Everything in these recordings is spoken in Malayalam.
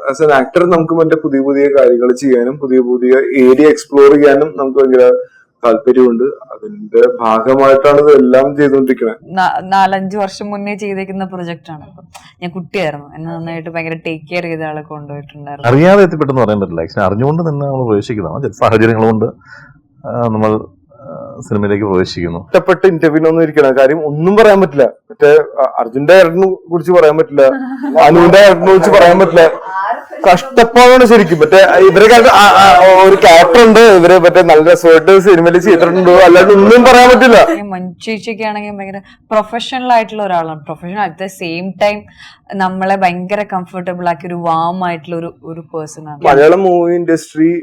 ആസ് എൻ ആക്ടർ നമുക്ക് മറ്റേ പുതിയ പുതിയ കാര്യങ്ങൾ ചെയ്യാനും പുതിയ പുതിയ ഏരിയ എക്സ്പ്ലോർ ചെയ്യാനും നമുക്ക് ഭയങ്കര താല്പര്യമുണ്ട്. അതിന്റെ ഭാഗമായിട്ടാണ് ഇതെല്ലാം ചെയ്തുകൊണ്ടിരിക്കുന്നത്. 4-5 വർഷം മുന്നേ ചെയ്തേക്കുന്ന പ്രൊജക്ട് ആണ്. ഞാൻ കുട്ടിയായിരുന്നു, എന്നെ നന്നായിട്ട് ഭയങ്കര ടേക്ക് കെയർ ചെയ്ത ആളെ കൊണ്ടുപോയിട്ടുണ്ടായിരുന്നു. അറിയാതെ എത്തിപ്പെട്ടെന്ന് പറയാൻ പറ്റില്ല. ആക്ച്വലി അറിഞ്ഞുകൊണ്ട് തന്നെ നമ്മൾ പ്രവേശിക്കുന്നതാണ്. ചില സാഹചര്യങ്ങൾ കൊണ്ട് നമ്മൾ സിനിമയിലേക്ക് പ്രവേശിക്കുന്നു. ഇഷ്ടപ്പെട്ട ഇന്റർവ്യൂലൊന്നും ഇരിക്കണം. കാര്യം ഒന്നും പറയാൻ പറ്റില്ല. മറ്റേ അർജുന്റെ ഡയറക്ടറിനെ കുറിച്ച് പറയാൻ പറ്റില്ല, അനുവിന്റെ ഡയറക്ടറിനെ കുറിച്ച് പറയാൻ പറ്റില്ല. കഷ്ടപ്പാടാണ് ശരിക്കും. മറ്റേ ഇവരൊക്കെ ഒരു ക്യാരക്ടർ ഉണ്ട്, ഇവര് മറ്റേ നല്ല രസമായിട്ട് സിനിമയിൽ ചെയ്തിട്ടുണ്ടോ, അല്ലാണ്ട് ഒന്നും പറയാൻ പറ്റില്ല. മഞ്ജുച്ചയ്ക്ക് ആണെങ്കിൽ ഭയങ്കര പ്രൊഫഷണൽ ആയിട്ടുള്ള ഒരാളാണ്. Professional at the same time നമ്മളെ ഭയങ്കര കംഫർട്ടബിൾ ആക്കി ഒരു വാം ആയിട്ടുള്ള ഒരു പേഴ്സൺ ആണ്. മലയാളം മൂവി ഇൻഡസ്ട്രി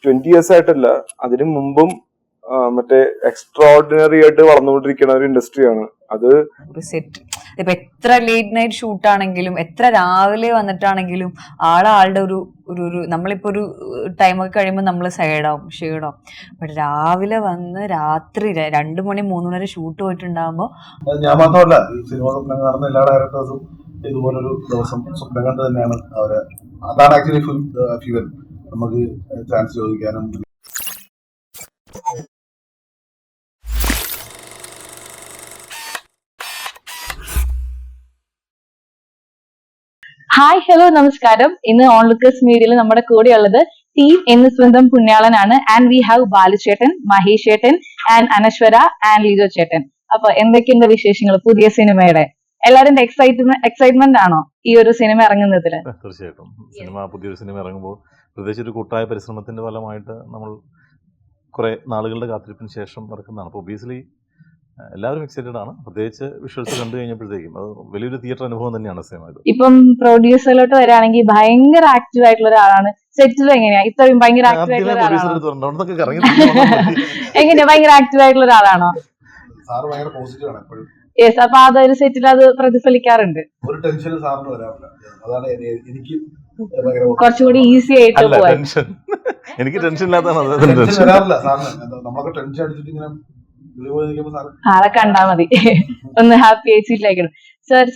20 years ആയിട്ടല്ല, അതിനു മുമ്പും മറ്റേ എക്സ്ട്രാordinary ആയിട്ട് വളർന്നുകൊണ്ടിരിക്കുന്ന ഒരു ഇൻഡസ്ട്രിയാണ് അത്. ഒരു സെറ്റ് ഇപ്പൊ എത്ര ലേറ്റ് നൈറ്റ് ഷൂട്ട് ആണെങ്കിലും എത്ര രാവിലെ വന്നിട്ടാണെങ്കിലും ആളുടെ ഒരു നമ്മളിപ്പോ ഒരു ടൈമൊക്കെ കഴിയുമ്പോൾ നമ്മൾ സൈഡാവും ഷെയ്ഡാവും. ബട്ട് രാവിലെ വന്ന് രാത്രി 2 മണി 3 മണി വരെ ഷൂട്ട് പോയിട്ടുണ്ടാകുമ്പോ ഞാൻ മാത്രമല്ല, ഈ സിനിമ സ്വപ്നം കാണുന്ന എല്ലാ ഡയറക്ടേഴ്സും ഇതുപോലൊരു ദിവസം സ്വപ്നം കണ്ട് തന്നെയാണ് അവര്. അതാണ് ആക്ച്വലി ഫ്യൂവൽ, നമുക്ക് ചാൻസ് ചോദിക്കാനും. ഹായ്, ഹലോ, നമസ്കാരം. ഇന്ന് ഓൺലുക്കേഴ്സ് മീഡിയയിൽ നമ്മുടെ കൂടെയുള്ളത് ടീം എന്ന് സ്വന്തം പുണ്യാളനാണ്. ആൻഡ് വി ഹാവ് ബാലുചേട്ടൻ, മഹേഷ് ചേട്ടൻ, ആൻഡ് അനശ്വര, ആൻഡ് ലിജോ ചേട്ടൻ. അപ്പൊ എന്തൊക്കെയുണ്ട് വിശേഷങ്ങൾ പുതിയ സിനിമയുടെ? എല്ലാവരും എക്സൈറ്റ്മെന്റ് ആണോ ഈ ഒരു സിനിമ ഇറങ്ങുന്നതില്? തീർച്ചയായിട്ടും. പുതിയൊരു സിനിമ ഇറങ്ങുമ്പോൾ പ്രത്യേകിച്ച് ഒരു കൂട്ടായ പരിശ്രമത്തിന്റെ ഫലമായിട്ട് നമ്മൾ കുറെ നാളുകളുടെ കാത്തിരിപ്പിന് ശേഷം ഇറക്കുന്നതാണ്. അപ്പോൾ ഒബിയസ്ലി എല്ലാവരും എക്സൈറ്റഡ് ആണ്. പ്രത്യേകിച്ച് വിഷ്വൽസ് കണ്ടു കഴിഞ്ഞപ്പോഴത്തേക്കും അത് വലിയൊരു തിയേറ്റർ അനുഭവം തന്നെയാണ് സിനിമ. ഇപ്പം പ്രൊഡ്യൂസറിലോട്ട് വരികയാണെങ്കിൽ ഭയങ്കര ആക്റ്റീവ് ആയിട്ടുള്ള ഒരാളാണ്. സെറ്റിൽ എങ്ങനെയാ ഇത്രയും ഭയങ്കര ആക്റ്റീവ് ആയിട്ടുള്ള എങ്ങനെയാ ഭയങ്കര ആക്റ്റീവ് ആയിട്ടുള്ള ഒരാളാണോ? യെസ്. അപ്പൊ അതൊരു സെറ്റിൽ അത് പ്രതിഫലിക്കാറുണ്ട്. ഒരു ടെൻഷൻ സാറിന് വരാറില്ല. അതാണ് എനിക്ക് കുറച്ചുകൂടി ഈസി ആയിട്ട് പോവാൻ. എനിക്ക് ടെൻഷൻ ഇല്ലാത്തതാണ്. വരാറില്ല സാറിന്. നമ്മളൊക്കെ ടെൻഷൻ അടിച്ചിട്ട് ഇങ്ങനെ ആളെ കണ്ടാ മതി, ഒന്ന് ഹാപ്പി ആയിട്ടിരിക്കണം.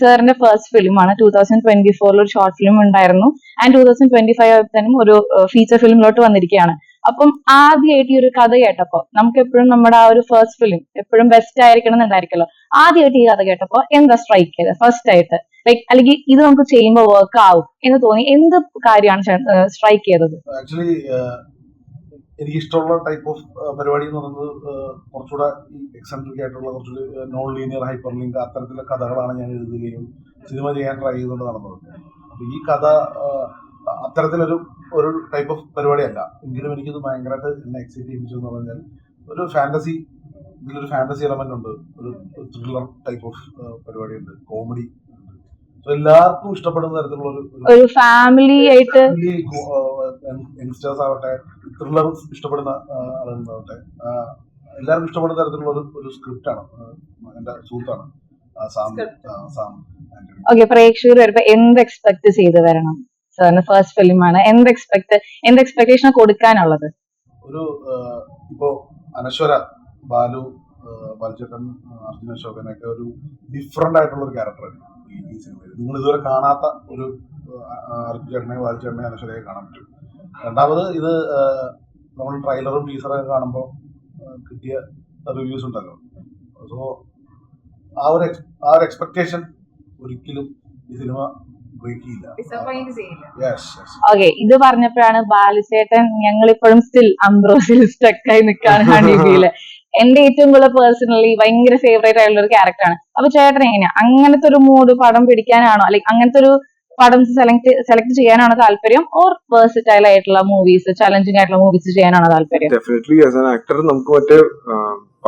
സാറിന്റെ ഫസ്റ്റ് ഫിലിമാണ്. 2024 ഒരു ഷോർട്ട് ഫിലിം ഉണ്ടായിരുന്നു. ആൻഡ് 2025 ആയപ്പോഴത്തേനും ഒരു ഫീച്ചർ ഫിലിമിലോട്ട് വന്നിരിക്കുകയാണ്. അപ്പം ആദ്യമായിട്ട് ഈ ഒരു കഥ കേട്ടപ്പോ നമുക്ക് എപ്പോഴും നമ്മുടെ ആ ഒരു ഫസ്റ്റ് ഫിലിം എപ്പോഴും ബെസ്റ്റ് ആയിരിക്കണം എന്നുണ്ടായിരിക്കല്ലോ. ആദ്യമായിട്ട് ഈ കഥ കേട്ടപ്പോ എന്താ സ്ട്രൈക്ക് ചെയ്തത് ഫസ്റ്റ് ആയിട്ട്? ലൈക്ക് അല്ലെങ്കിൽ ഇത് നമുക്ക് ചെയ്യുമ്പോൾ വർക്ക് ആവും എന്ന് തോന്നി എന്ത് കാര്യമാണ് സ്ട്രൈക്ക് ചെയ്തത്? ആക്ച്വലി എനിക്ക് ഇഷ്ടമുള്ള ടൈപ്പ് ഓഫ് പരിപാടി എന്ന് പറയുന്നത് കുറച്ചുകൂടെ ഈ എക്സെൻട്രിക് ആയിട്ടുള്ള കുറച്ചുകൂടി നോൺ ലീനിയർ ഹൈപ്പർ ലിങ്ക് അത്തരത്തിലുള്ള കഥകളാണ് ഞാൻ എഴുതുകയും സിനിമ ചെയ്യാൻ ട്രൈ ചെയ്തുകൊണ്ട് നടന്നത്. അപ്പൊ ഈ കഥ അത്തരത്തിലൊരു ടൈപ്പ് ഓഫ് പരിപാടിയല്ല. എങ്കിലും എനിക്കിത് ഭയങ്കരമായിട്ട് എന്നെ എക്സൈറ്റ് ചെയ്യിപ്പിച്ചു എന്ന് പറഞ്ഞാൽ ഒരു ഫാന്റസി, ഇതിലൊരു ഫാന്റസി എലമെന്റ് ഉണ്ട്, ഒരു ത്രില്ലർ ടൈപ്പ് ഓഫ് പരിപാടിയുണ്ട്, കോമഡി. എല്ലാവർക്കും ഇഷ്ടപ്പെടുന്ന തരത്തിലുള്ള ഒരു ഫാമിലി ആയിട്ട് യങ്സ്റ്റേഴ്സ് ആവട്ടെ, ത്രില്ലർ ഇഷ്ടപ്പെടുന്ന ആളുകളാവട്ടെ, എല്ലാവർക്കും ഇഷ്ടപ്പെടുന്ന തരത്തിലുള്ള ഒരു സ്ക്രിപ്റ്റ് ആണ്. എന്റെ സുഹൃത്താണ് സാം. ഓക്കെ, പ്രേക്ഷകർ വരുമ്പോ എന്ത് എക്സ്പെക്ട് ചെയ്ത് വരണം? സാറിന് ഫസ്റ്റ് ഫിലിമാണ്, എന്ത് എക്സ്പെക്ടേഷൻ കൊടുക്കാനുള്ളത്? ഒരു ഇപ്പോ അനശ്വര, ബാലുചേട്ടൻ, അർജുൻ അശോകനൊക്കെ ഒരു ഡിഫറെന്റ് ആയിട്ടുള്ള ഒരു ക്യാരക്ടറാണ് ഈ സിനിമയിൽ. നിങ്ങൾ ഇതുവരെ കാണാത്ത ഒരു അർജുൻ ചേട്ടനെ, ബാലുചേട്ടനെ, അനശ്വരയെ കാണാൻ പറ്റും. രണ്ടാമത് ഇത് നമ്മൾ ട്രെയിലറും ടീസറൊക്കെ കാണുമ്പോൾ കിട്ടിയ റിവ്യൂസ് ഉണ്ടല്ലോ. സോ ആ ഒരു എക്സ്പെക്ടേഷൻ ഒരിക്കലും ഈ സിനിമ ബ്രേക്ക് ചെയ്യില്ല. ഓക്കെ, ഇത് പറഞ്ഞപ്പോഴാണ് ബാലുചേട്ടൻ ഞങ്ങളിപ്പോഴും സ്റ്റിൽ അംബ്രോസിൽ സ്റ്റക്കായി നിൽക്കാണ് ഹണിബീയില്. എന്റെ ഏറ്റവും കൂടുതൽ പേഴ്സണലി ഭയങ്കര ഫേവറേറ്റ് ആയിട്ടുള്ള ഒരു ക്യാരക്ടറാണ്. അപ്പൊ ചേട്ടൻ എങ്ങനെയാ അങ്ങനത്തെ ഒരു മൂഡ് പടം പിടിക്കാനാണോ, അല്ലെങ്കിൽ അങ്ങനത്തെ ഒരു പടം സെലക്ട് ചെയ്യാനാണോ താല്പര്യം? ഓർ വേഴ്സറ്റൈൽ ആയിട്ടുള്ള മൂവീസ്, ചലഞ്ചിങ് ആയിട്ടുള്ള മൂവീസ് ചെയ്യാനാണോ താല്പര്യം? ഡെഫിനറ്റ്ലി ആസ് ആൻ ആക്ടർ നമുക്ക് മറ്റേ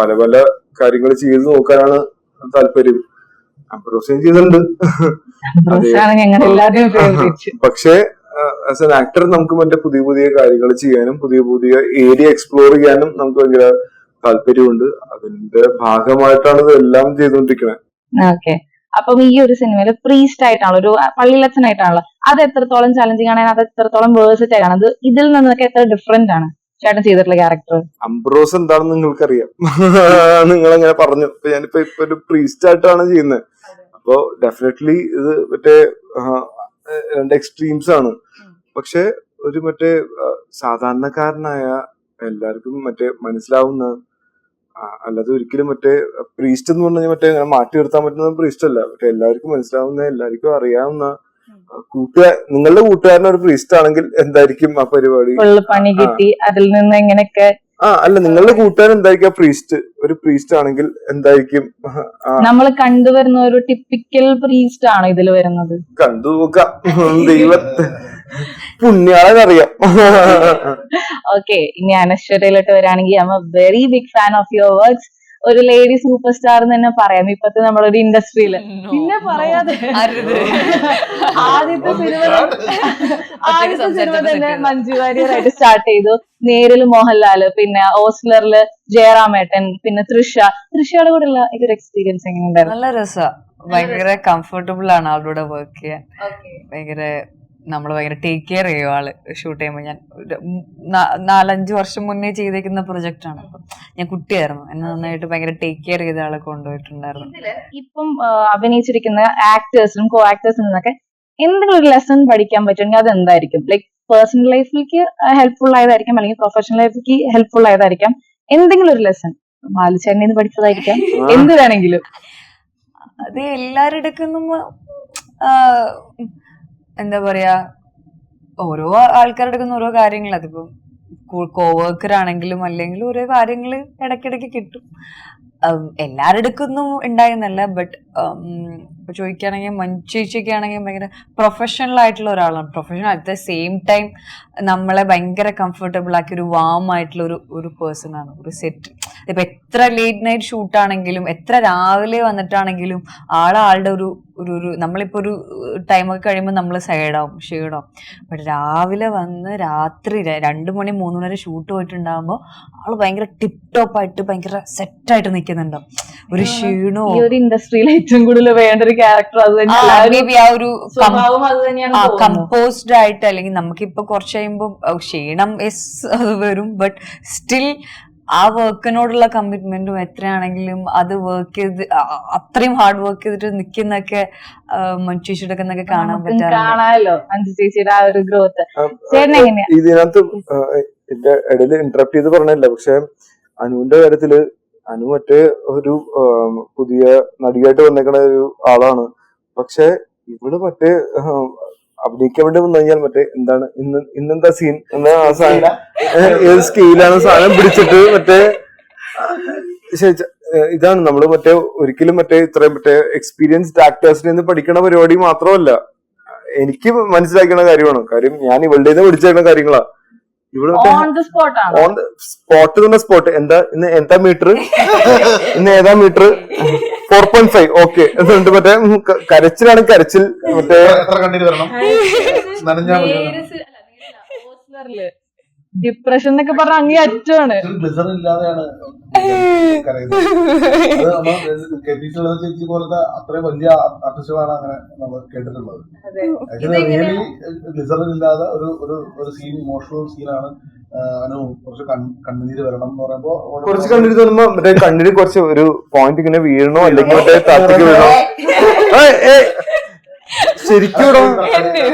പല പല കാര്യങ്ങൾ ചെയ്ത് നോക്കാനാണ് താല്പര്യം. അംബ്രോസിയം ചെയ്തിട്ടുണ്ട്, പക്ഷേ ആസ് ആൻ ആക്ടർ നമുക്ക് മറ്റേ പുതിയ പുതിയ കാര്യങ്ങൾ ചെയ്യാനും പുതിയ പുതിയ ഏരിയ എക്സ്പ്ലോർ ചെയ്യാനും നമുക്ക് ഭയങ്കര താല്പര്യമുണ്ട്. അതിന്റെ ഭാഗമായിട്ടാണ് ഇതെല്ലാം ചെയ്തുകൊണ്ടിരിക്കുന്നത്. ഓക്കെ, അപ്പം ഈ ഒരു സിനിമയിൽ പ്രീസ്റ്റ് ആയിട്ടാണല്ലോ, ഒരു പള്ളിയിലച്ഛനായിട്ടാണല്ലോ. അത് എത്രത്തോളം ചലഞ്ചിങ് ആണ്, അത് എത്രത്തോളം വേഴ്സറ്റൈൽ ആണ്, അത് ഇതിൽ നിന്നൊക്കെ എത്ര ഡിഫറെന്റ് ആണ് ചേട്ടൻ ചെയ്തിട്ടുള്ള ക്യാരക്ടർ? അംബ്രോസ് എന്താണെന്ന് നിങ്ങൾക്കറിയാം, നിങ്ങൾ അങ്ങനെ പറഞ്ഞു. ഞാനിപ്പോ ഒരു പ്രീസ്റ്റ് ആയിട്ടാണ് ചെയ്യുന്നത്. അപ്പോ ഡെഫിനറ്റ്ലി ഇത് മറ്റേ രണ്ട് എക്സ്ട്രീംസ് ആണ്. പക്ഷെ ഒരു മറ്റേ സാധാരണക്കാരനായ എല്ലാവർക്കും മറ്റേ മനസ്സിലാവുന്ന, അല്ലാതെ ഒരിക്കലും മറ്റേ പ്രീസ്റ്റ് എന്ന് പറഞ്ഞാൽ മറ്റേ മാറ്റി നിർത്താൻ പറ്റുന്ന പ്രീസ്റ്റ് അല്ല. മറ്റേ എല്ലാവർക്കും മനസ്സിലാവുന്ന, എല്ലാവർക്കും അറിയാവുന്ന നിങ്ങളുടെ കൂട്ടുകാരൻ ഒരു പ്രീസ്റ്റ് ആണെങ്കിൽ എന്തായിരിക്കും ആ പരിപാടി? പണി കിട്ടി അതിൽ നിന്ന് എങ്ങനെയൊക്കെ. അല്ല, നിങ്ങളുടെ കൂട്ടുകാരൻ എന്തായിരിക്കും പ്രീസ്റ്റ്? ഒരു പ്രീസ്റ്റ് ആണെങ്കിൽ എന്തായിരിക്കും? നമ്മൾ കണ്ടുവരുന്ന ഒരു ടിപ്പിക്കൽ പ്രീസ്റ്റ് ആണ് ഇതിൽ വരുന്നത്. കണ്ടു നോക്കാം, ദൈവത്തെ പുണ്യാളെന്നറിയാം. ഓക്കെ, ഇനി അനശ്വരയിലോട്ട് വരികയാണെങ്കിൽ I am a very big fan of your works. ഒരു ലേഡി സൂപ്പർ സ്റ്റാർ എന്ന് തന്നെ പറയാം ഇപ്പത്തെ നമ്മുടെ ഒരു ഇൻഡസ്ട്രിയില്. പിന്നെ പറയാതെ ആദ്യത്തെ സിനിമ തന്നെ മഞ്ജു വാര്യറായിട്ട് സ്റ്റാർട്ട് ചെയ്തു. നേരിൽ മോഹൻലാല്, പിന്നെ ഓസ്ലറില് ജയറാമേട്ടൻ, പിന്നെ തൃഷയുടെ കൂടെ ഉള്ള ഒരു എക്സ്പീരിയൻസ് എങ്ങനെയുണ്ടായിരുന്നു? നല്ല രസമാണ്, ഭയങ്കര കംഫർട്ടബിൾ ആണ് ആളുടെ വർക്ക് ചെയ്യാൻ. ഭയങ്കര നമ്മൾ ഭയങ്കര ടേക്ക് കെയർ ചെയ്യും ആള് ഷൂട്ട് ചെയ്യുമ്പോൾ. ഞാൻ 4-5 വർഷം മുന്നേ ചെയ്തേക്കുന്ന പ്രൊജക്റ്റ് ആണ്. അപ്പം ഞാൻ കുട്ടിയായിരുന്നു, എന്നെ നന്നായിട്ട് ഭയങ്കര ടേക്ക് കെയർ ചെയ്ത ആളെ കൊണ്ടുപോയിട്ടുണ്ടായിരുന്നു. ഇപ്പം അഭിനയിച്ചിരിക്കുന്ന ആക്ടേഴ്സിനും കോ ആക്ടേഴ്സിനും നിന്നൊക്കെ എന്തെങ്കിലും ഒരു ലെസൺ പഠിക്കാൻ പറ്റുമെങ്കിൽ അത് എന്തായിരിക്കും? ലൈക് പേഴ്സണൽ ലൈഫിലേക്ക് ഹെൽപ്ഫുൾ ആയതായിരിക്കാം, അല്ലെങ്കിൽ പ്രൊഫഷണൽ ലൈഫിലേക്ക് ഹെൽപ്ഫുൾ ആയതായിരിക്കാം. എന്തെങ്കിലും ഒരു ലെസൺ ബാലുചേട്ടനിൽ നിന്ന് പഠിച്ചതായിരിക്കാം, എന്ത് വേണമെങ്കിലും. അത് എല്ലാവരുടെ എടുക്കുന്ന എന്താ പറയാ, ഓരോ ആൾക്കാരുടെ എടുക്കുന്ന ഓരോ കാര്യങ്ങൾ. അതിപ്പം കോവർക്കർ ആണെങ്കിലും അല്ലെങ്കിലും ഓരോ കാര്യങ്ങൾ ഇടയ്ക്കിടയ്ക്ക് കിട്ടും. എല്ലാവരുടെ അടുക്കൊന്നും ഉണ്ടായെന്നല്ല, ബട്ട് ഇപ്പൊ ചോദിക്കുകയാണെങ്കിൽ മഞ്ജുച്ചേച്ചിയൊക്കെ ആണെങ്കിൽ ഭയങ്കര പ്രൊഫഷണൽ ആയിട്ടുള്ള ഒരാളാണ്. Professional at the same time നമ്മളെ ഭയങ്കര കംഫർട്ടബിൾ ആക്കി ഒരു വാം ആയിട്ടുള്ള ഒരു പേഴ്സൺ ആണ്. ഒരു സെറ്റ് ഇപ്പൊ എത്ര ലേറ്റ് നൈറ്റ് ഷൂട്ടാണെങ്കിലും എത്ര രാവിലെ വന്നിട്ടാണെങ്കിലും ആളുടെ ഒരു നമ്മളിപ്പോ ഒരു ടൈമൊക്കെ കഴിയുമ്പോൾ നമ്മൾ സൈഡാവും, ഷെയ്ഡാവും. ബട്ട് രാവിലെ വന്ന് രാത്രി 2 മണി 3 മണി വരെ ഷൂട്ട് പോയിട്ടുണ്ടാകുമ്പോൾ ആള് ഭയങ്കര ടിപ് ടോപ്പ് ആയിട്ട് ഭയങ്കര സെറ്റായിട്ട് നിൽക്കുന്നുണ്ടാവും. ഒരു ക്ഷീണോ ഈ ഒരു ഇൻഡസ്ട്രിയിൽ ഏറ്റവും കൂടുതൽ വേണ്ട ഒരു ക്യാരക്ടർ അത് തന്നെയാണ്. കമ്പോസ്ഡ് ആയിട്ട്, അല്ലെങ്കിൽ നമുക്കിപ്പോ കുറച്ച് കഴിയുമ്പോൾ ക്ഷീണം അത് വരും, ബട്ട് സ്റ്റിൽ ആ വർക്കിനോടുള്ള കമ്മിറ്റ്മെന്റും എത്രയാണെങ്കിലും അത് വർക്ക് ചെയ്ത് അത്രയും ഹാർഡ് വർക്ക് ചെയ്തിട്ട് നിൽക്കുന്നൊക്കെ മഞ്ജുച്ചേച്ചിയുടെ ഒക്കെ കാണാൻ കാണാമല്ലോ. മഞ്ജു ചേച്ചിയുടെ ആ ഒരു ഗ്രോത്ത്. ഇതിനകത്ത് എന്റെ ഇടയിൽ ഇന്ററപ്റ്റ് ചെയ്ത് പറഞ്ഞില്ല, പക്ഷെ അനുവിന്റെ കാര്യത്തില് അനു മറ്റേ ഒരു പുതിയ നടിയായിട്ട് വന്നേക്കണ ഒരു ആളാണ്. പക്ഷെ ഇവള് മറ്റേ അഭിനയിക്കാൻ വേണ്ടി വന്നു കഴിഞ്ഞാൽ മറ്റേ എന്താണ് ഇന്നെന്താ സീൻ എന്നാ ആ സാധനം ഏത് സ്കെയിലാണ് സാധനം പിടിച്ചിട്ട് മറ്റേ ഇതാണ് നമ്മള് മറ്റേ ഒരിക്കലും മറ്റേ ഇത്രയും മറ്റേ എക്സ്പീരിയൻസ്ഡ് ആക്ടേഴ്സിൽ നിന്ന് പഠിക്കണ പരിപാടി മാത്രമല്ല. എനിക്ക് മനസ്സിലാക്കുന്ന കാര്യമാണ്. കാര്യം ഞാൻ ഇവളുടെ നിന്ന് പഠിച്ചേക്കുന്ന കാര്യങ്ങളാ. സ്പോട്ട് എന്താ ഇന്ന് എന്താ മീറ്റർ, ഇന്ന് ഏതാ മീറ്റർ 4.5 ഓക്കെ എന്നിട്ട് മറ്റേ കരച്ചിലാണ് കരച്ചിൽ. മറ്റേ ഡിപ്രഷൻ എന്നൊക്കെ പറഞ്ഞ അങ്ങേ അറ്റമാണ്. ചേച്ചി പോലത്തെ അത്രയും വലിയ ആർട്ടിസ്റ്റുകളാണ് അങ്ങനെ നമ്മൾ കേട്ടിട്ടുള്ളത്. റിയലി ഗ്ലിസറിൻ ഇല്ലാതെ ഒരു സീൻ, ഇമോഷണൽ സീനാണ്. അനു കുറച്ച് കണ്ണുനീര് വരണം എന്ന് പറയുമ്പോ കുറച്ച് കണ്ണുനീര് തോന്നുമ്പോ മറ്റേ കണ്ണിന് കുറച്ച് ഒരു പോയിന്റ് ഇങ്ങനെ വീഴണോ അല്ലെങ്കിൽ മറ്റേ താഴത്തേക്ക് വീഴണോ. ശരിക്കും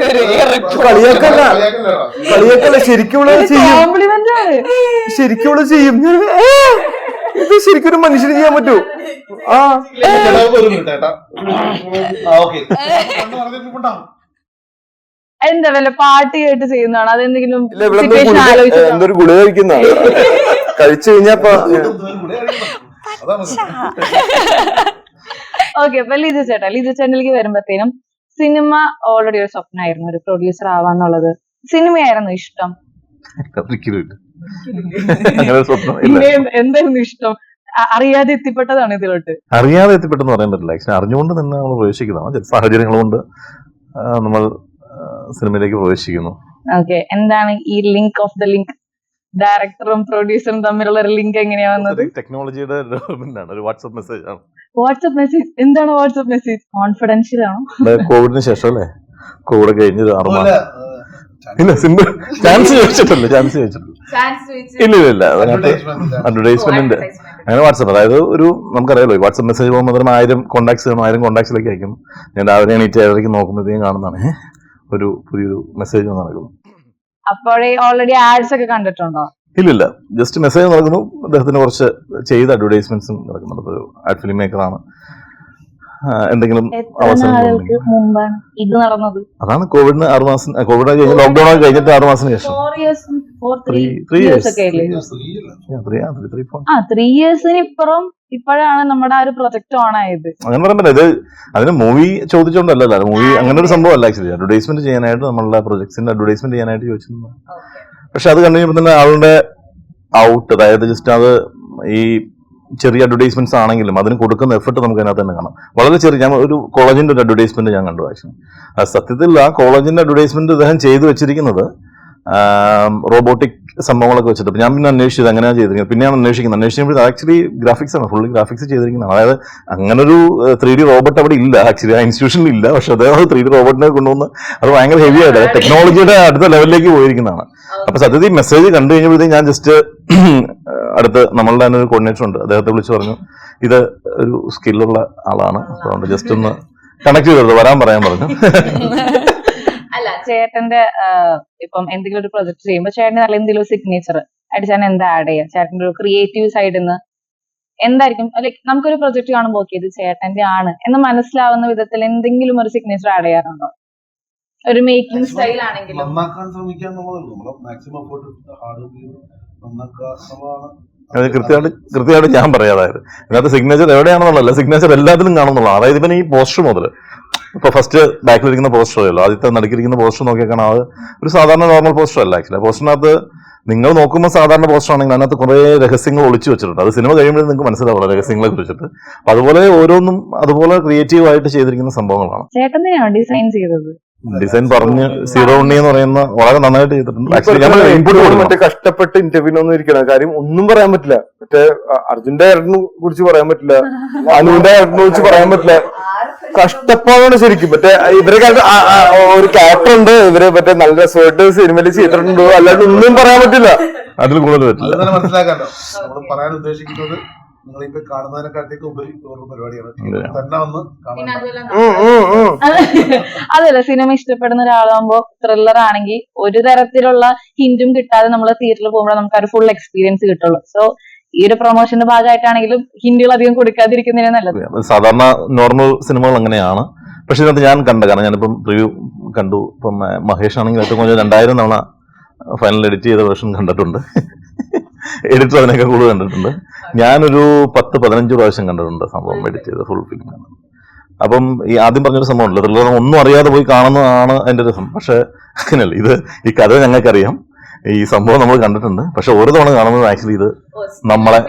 കളിയാക്കല്ല ശരിക്കും ചെയ്യും. ഇത് ശരിക്കും ഒരു മനുഷ്യന് ചെയ്യാൻ പറ്റൂ. എന്താ വല്ല പാട്ട് കേട്ട് ചെയ്യുന്നതാണ് അതെന്തെങ്കിലും എന്തൊരു ഗുളിക കഴിക്കുന്നതാണ് കഴിച്ചു കഴിഞ്ഞപ്പോ. ഓക്കെ, അപ്പൊ ലിജു ചേട്ടനിലേക്ക് വരുമ്പോഴത്തേനും സിനിമ ഓൾറെഡി ഒരു സ്വപ്നമായിരുന്നു, ഒരു പ്രൊഡ്യൂസർ ആവാന്നുള്ളത്. സിനിമയായിരുന്നു ഇഷ്ടം? എന്തായിരുന്നു ഇഷ്ടം? അറിയാതെ എത്തിപ്പെട്ടതാണ് ഇതിലോട്ട്? അറിയാതെ എത്തിപ്പെട്ടെന്ന് പറയാൻ പറ്റില്ല. ആക്ച്വലി അറിഞ്ഞുകൊണ്ട് തന്നെ നമ്മൾ പ്രവേശിക്കുന്നതാണ്. ചില സാഹചര്യങ്ങൾ കൊണ്ട് നമ്മൾ സിനിമയിലേക്ക് പ്രവേശിക്കുന്നു. ഓക്കെ, എന്താണ് ഈ ലിങ്ക് ഓഫ് ദ ലിങ്ക്? ഡയറക്ടറും പ്രൊഡ്യൂസറും തമ്മിലുള്ള ഒരു ലിങ്ക് എങ്ങനെയാ വന്നത്? ടെക്നോളജിയുടെ ഡെവലപ്മെന്റ് ആണ്. ഒരു വാട്സ്ആപ്പ് മെസ്സേജ് ആണ്. WhatsApp message? എന്താണ് വാട്സ്ആപ്പ് മെസ്സേജ്? കോൺഫിഡൻഷ്യൽ ആണോ? കോവിഡിന് ശേഷം അല്ലേ? കോവിഡ് കഴിഞ്ഞ് 6 മാസം ഇല്ല, സിമ്പിൾ ചാൻസ് ചോദിച്ചിട്ടില്ല. ഇല്ല അഡ്വർടൈസ്മെന്റ് അങ്ങനെ വാട്സ്ആപ്പ്. അതായത് ഒരു നമുക്കറിയാലോ വാട്സ്ആപ്പ് മെസ്സേജ് പോകുമ്പോൾ 1000 കോൺടാക്ട്സ് 1000 കോൺടാക്ട്സിലേക്ക് അയക്കും. ഞാൻ രാവിലെ എണീറ്റ് 7:30 നോക്കുമ്പോഴത്തേക്കും കാണുന്നതാണ് ഒരു പുതിയൊരു മെസ്സേജ് നടക്കുന്നു. അപ്പോഴേ ഓൾറെഡി ആഡ്സ് ഒക്കെ കണ്ടിട്ടുണ്ടോ? ഇല്ലില്ല, ജസ്റ്റ് മെസ്സേജ് നടക്കുന്നു. അദ്ദേഹത്തിന് കുറച്ച് ചെയ്ത അഡ്വർടൈസ്മെന്റ്സും നടക്കുന്നുണ്ട്. ഇപ്പോൾ ഒരു ആഡ് ഫിലിം മേക്കറാണ്. എന്തെങ്കിലും നാളുകൾക്ക് മുമ്പാണ് ഇത് നടന്നത്? അതാണ് കോവിഡിന് 6 മാസം, കോവിഡ് കഴിഞ്ഞ് ലോക്ക്ഡൌൺ ഒക്കെ കഴിഞ്ഞിട്ട് 6 മാസത്തിന് ശേഷം 3 years ഒക്കെ അല്ലേ? 3 years ഇപ്പുറം ഇപ്പോഴാണ് നമ്മുടെ ആ ഒരു പ്രൊജക്ട് ഓൺ ആയത്. അങ്ങനെ പറയാൻ പറ്റില്ല. ഇത് അതിന് മൂവി ചോദിച്ചോണ്ടല്ലോ, മൂവി അങ്ങനെ ഒരു സംഭവം അല്ല. ആക്ച്വലി അഡ്വർടൈസ്മെന്റ് ചെയ്യാനായിട്ട്, നമ്മളുടെ പ്രൊജക്ട്സിന്റെ അഡ്വർടൈസ്മെന്റ് ചെയ്യാനായിട്ട് ചോദിച്ചിരുന്നു. പക്ഷെ അത് കണ്ടു കഴിഞ്ഞപ്പോൾ തന്നെ ആളുടെ ഔട്ട്, അതായത് ജസ്റ്റ് അത് ഈ ചെറിയ അഡ്വർടൈസ്മെന്റ്സ് ആണെങ്കിലും അതിന് കൊടുക്കുന്ന എഫർട്ട് നമുക്ക് അതിനകത്ത് തന്നെ കാണാം. വളരെ ചെറിയ, ഞാൻ ഒരു കോളേജിന്റെ ഒരു അഡ്വർടൈസ്മെന്റ് ഞാൻ കണ്ടു. ആക്ച്വലി സത്യത്തിൽ ആ കോളേജിന്റെ അഡ്വർടൈസ്മെന്റ് അദ്ദേഹം ചെയ്തു വെച്ചിരിക്കുന്നത് റോബോട്ടിക് സംഭവങ്ങളൊക്കെ വെച്ചിട്ട്. ഞാൻ പിന്നെ അന്വേഷിച്ചത് എങ്ങനെയാണ് ചെയ്തിരിക്കുന്നത്. പിന്നെയാണ് അന്വേഷിക്കുമ്പോൾ ആക്ച്വലി ഗ്രാഫിക്സ് ആണ്, ഫുള്ളി ഗ്രാഫിക്സ് ചെയ്തിരിക്കുന്നതാണ്. അതായത് അങ്ങനൊരു 3D റോബോട്ട് അവിടെ ഇല്ല, ആക്ച്വലി ആ ഇൻസ്റ്റിറ്റ്യൂഷനിൽ ഇല്ല. പക്ഷെ അദ്ദേഹം 3D റോബോട്ടിനെ കൊണ്ടുവന്ന് അത് ഭയങ്കര ഹെവി ആയിട്ട് ടെക്നോളജിയുടെ അടുത്ത ലെവലിലേക്ക് പോയിരിക്കുന്നതാണ്. അപ്പൊ സത്യത്തിൽ മെസ്സേജ് കണ്ടു കഴിഞ്ഞപ്പോഴത്തേക്കും ഞാൻ ജസ്റ്റ് അടുത്ത് നമ്മളുടെ തന്നെ ഒരു കോർഡിനേറ്റർ ഉണ്ട്, അദ്ദേഹത്തെ വിളിച്ചു പറഞ്ഞു ഇത് ഒരു സ്കില്ലുള്ള ആളാണ്, അതുകൊണ്ട് ജസ്റ്റ് ഒന്ന് കണക്ട് ചെയ്തെടുത്ത് വരാൻ പറയാൻ പറഞ്ഞു. അല്ല, ചേട്ടന്റെ ഇപ്പം എന്തെങ്കിലും ഒരു പ്രൊജക്ട് ചെയ്യുമ്പോൾ ചേട്ടന് നല്ല എന്തെങ്കിലും സിഗ്നേച്ചർ ആയിട്ട് ചേട്ടൻ എന്താ ആഡ് ചെയ്യുക? ചേട്ടന്റെ ഒരു ക്രിയേറ്റീവ് സൈഡിൽ നിന്ന് എന്തായിരിക്കും? ലൈക് നമുക്കൊരു പ്രൊജക്ട് കാണുമ്പോൾ ഓക്കെ ഇത് ചേട്ടന്റെ ആണ് എന്ന് മനസ്സിലാവുന്ന വിധത്തിൽ എന്തെങ്കിലും ഒരു സിഗ്നേച്ചർ ആഡ് ചെയ്യാറുണ്ടോ? ഒരു മേക്കിംഗ് സ്റ്റൈൽ ആണെങ്കിലും നന്നാക്കാൻ ശ്രമിക്കുക എന്നുള്ളതല്ല, നമ്മൾ മാക്സിമം എഫേർട്ട് ഇട്ടിട്ട് ഹാർഡ് വർക്ക് ചെയ്ത് നന്നാക്കുക എന്നുള്ളതാണ്. അത് കൃത്യമായിട്ട് ഞാൻ പറയാം. അതായത് ഇതിനകത്ത് സിഗ്നേച്ചർ എവിടെയാണെന്നുള്ളതല്ല, സിഗ്നേച്ചർ എല്ലാത്തിലും കാണുന്നുള്ളതാണ്. അതായത് ഇപ്പം ഈ പോസ്റ്റർ മുതൽ ഇപ്പൊ ഫസ്റ്റ് ബാക്കിലിരിക്കുന്ന പോസ്റ്റർ അല്ലോ, ആദ്യത്തെ നടുക്കിരിക്കുന്ന പോസ്റ്റർ നോക്കിയാൽ കാണാം അത് ഒരു സാധാരണ നോർമൽ പോസ്റ്റർ അല്ല. ആക്ച്വലി പോസ്റ്ററിനകത്ത് നിങ്ങൾ നോക്കുമ്പോൾ സാധാരണ പോസ്റ്റർ ആണെങ്കിൽ അതിനകത്ത് കുറെ രഹസ്യങ്ങൾ ഒളിച്ചു വെച്ചിട്ടുണ്ട്. അത് സിനിമ കഴിയുമ്പോഴേ നിങ്ങൾക്ക് മനസ്സിലാവുള്ളൂ രഹസ്യങ്ങളെ കുറിച്ചിട്ട്. അപ്പൊ അതുപോലെ ഓരോന്നും അതുപോലെ ക്രിയേറ്റീവ് ആയിട്ട് ചെയ്തിരിക്കുന്ന സംഭവങ്ങളാണ്. ചേട്ടൻ തന്നെയാണോ ഡിസൈൻ ചെയ്തത്? ഡിസൈൻ പറഞ്ഞ് സീറോ ഉണ്ണി എന്ന് പറയുന്ന വളരെ നന്നായിട്ട് ചെയ്തിട്ടുണ്ട്. മറ്റേ കഷ്ടപ്പെട്ട് ഇന്റർവ്യൂവിന് ഒന്നും ഇരിക്കണം, കാര്യം ഒന്നും പറയാൻ പറ്റില്ല. മറ്റേ അർജുന്റെ ക്യാരക്ടറിനെ കുറിച്ച് പറയാൻ പറ്റില്ല, അനുവിന്റെ ക്യാരക്ടറിനെ കുറിച്ച് പറയാൻ പറ്റില്ല. കഷ്ടപ്പാടാണ് ശരിക്കും. മറ്റേ ഇവരെ ഒരു ക്യാരക്ടർ ഉണ്ട്, ഇവര് മറ്റേ നല്ല രസമായിട്ട് സിനിമയിൽ ചെയ്തിട്ടുണ്ടോ, അല്ലാണ്ട് ഒന്നും പറയാൻ പറ്റില്ല. അതിൽ കൂടുതൽ പറ്റില്ല. അത് മനസ്സിലാക്കാമല്ലോ നമ്മൾ പറയാൻ ഉദ്ദേശിക്കുന്നത്. നിങ്ങളിപ്പോ കാണുന്നതിനെക്കാട്ടിയൊക്കെ ഉപരി ഒരു പരിപാടിയാണ് തന്നെ വന്ന് അതല്ല, സിനിമ ഇഷ്ടപ്പെടുന്ന ഒരാളാകുമ്പോ ത്രില്ലർ ആണെങ്കിൽ ഒരു തരത്തിലുള്ള ഹിന്റും കിട്ടാതെ നമ്മൾ തിയേറ്ററിൽ പോകുമ്പോൾ നമുക്ക് ഒരു ഫുൾ എക്സ്പീരിയൻസ് കിട്ടുള്ളൂ. സോ ഈ ഒരു പ്രൊമോഷന്റെ ഭാഗമായിട്ടാണെങ്കിലും ഹിന്ദികൾ അധികം കൊടുക്കാതിരിക്കുന്നതിന് നല്ലത്. സാധാരണ നോർമൽ സിനിമകൾ അങ്ങനെയാണ്. പക്ഷെ ഇതിനകത്ത് ഞാൻ കണ്ട, കാരണം ഞാനിപ്പം റിവ്യൂ കണ്ടു. ഇപ്പം മഹേഷ് ആണെങ്കിൽ ഏറ്റവും കുറഞ്ഞ 2000 തവണ ഫൈനൽ എഡിറ്റ് ചെയ്ത വേർഷൻ കണ്ടിട്ടുണ്ട്. എഡിറ്റർ അതിനൊക്കെ കൂടുതൽ കണ്ടിട്ടുണ്ട്. ഞാനൊരു 10-15 പ്രാവശ്യം കണ്ടിട്ടുണ്ട് സംഭവം എഡിറ്റ് ചെയ്ത ഫുൾ ഫിലിം. അപ്പം ഈ ആദ്യം പറഞ്ഞൊരു സംഭവം ഉണ്ടല്ലോ, ത്രില്ലർ ഒന്നും അറിയാതെ പോയി കാണുന്നതാണ് അതിന്റെ രസം. പക്ഷെ അങ്ങനെയല്ല, ഇത് ഈ കഥ ഞങ്ങൾക്കറിയാം, ഈ സംഭവം നമ്മൾ കണ്ടിട്ടുണ്ട്. പക്ഷെ ഓരോ തവണ കാണുന്നത് ആക്ച്വലി ഇത് നമ്മളെ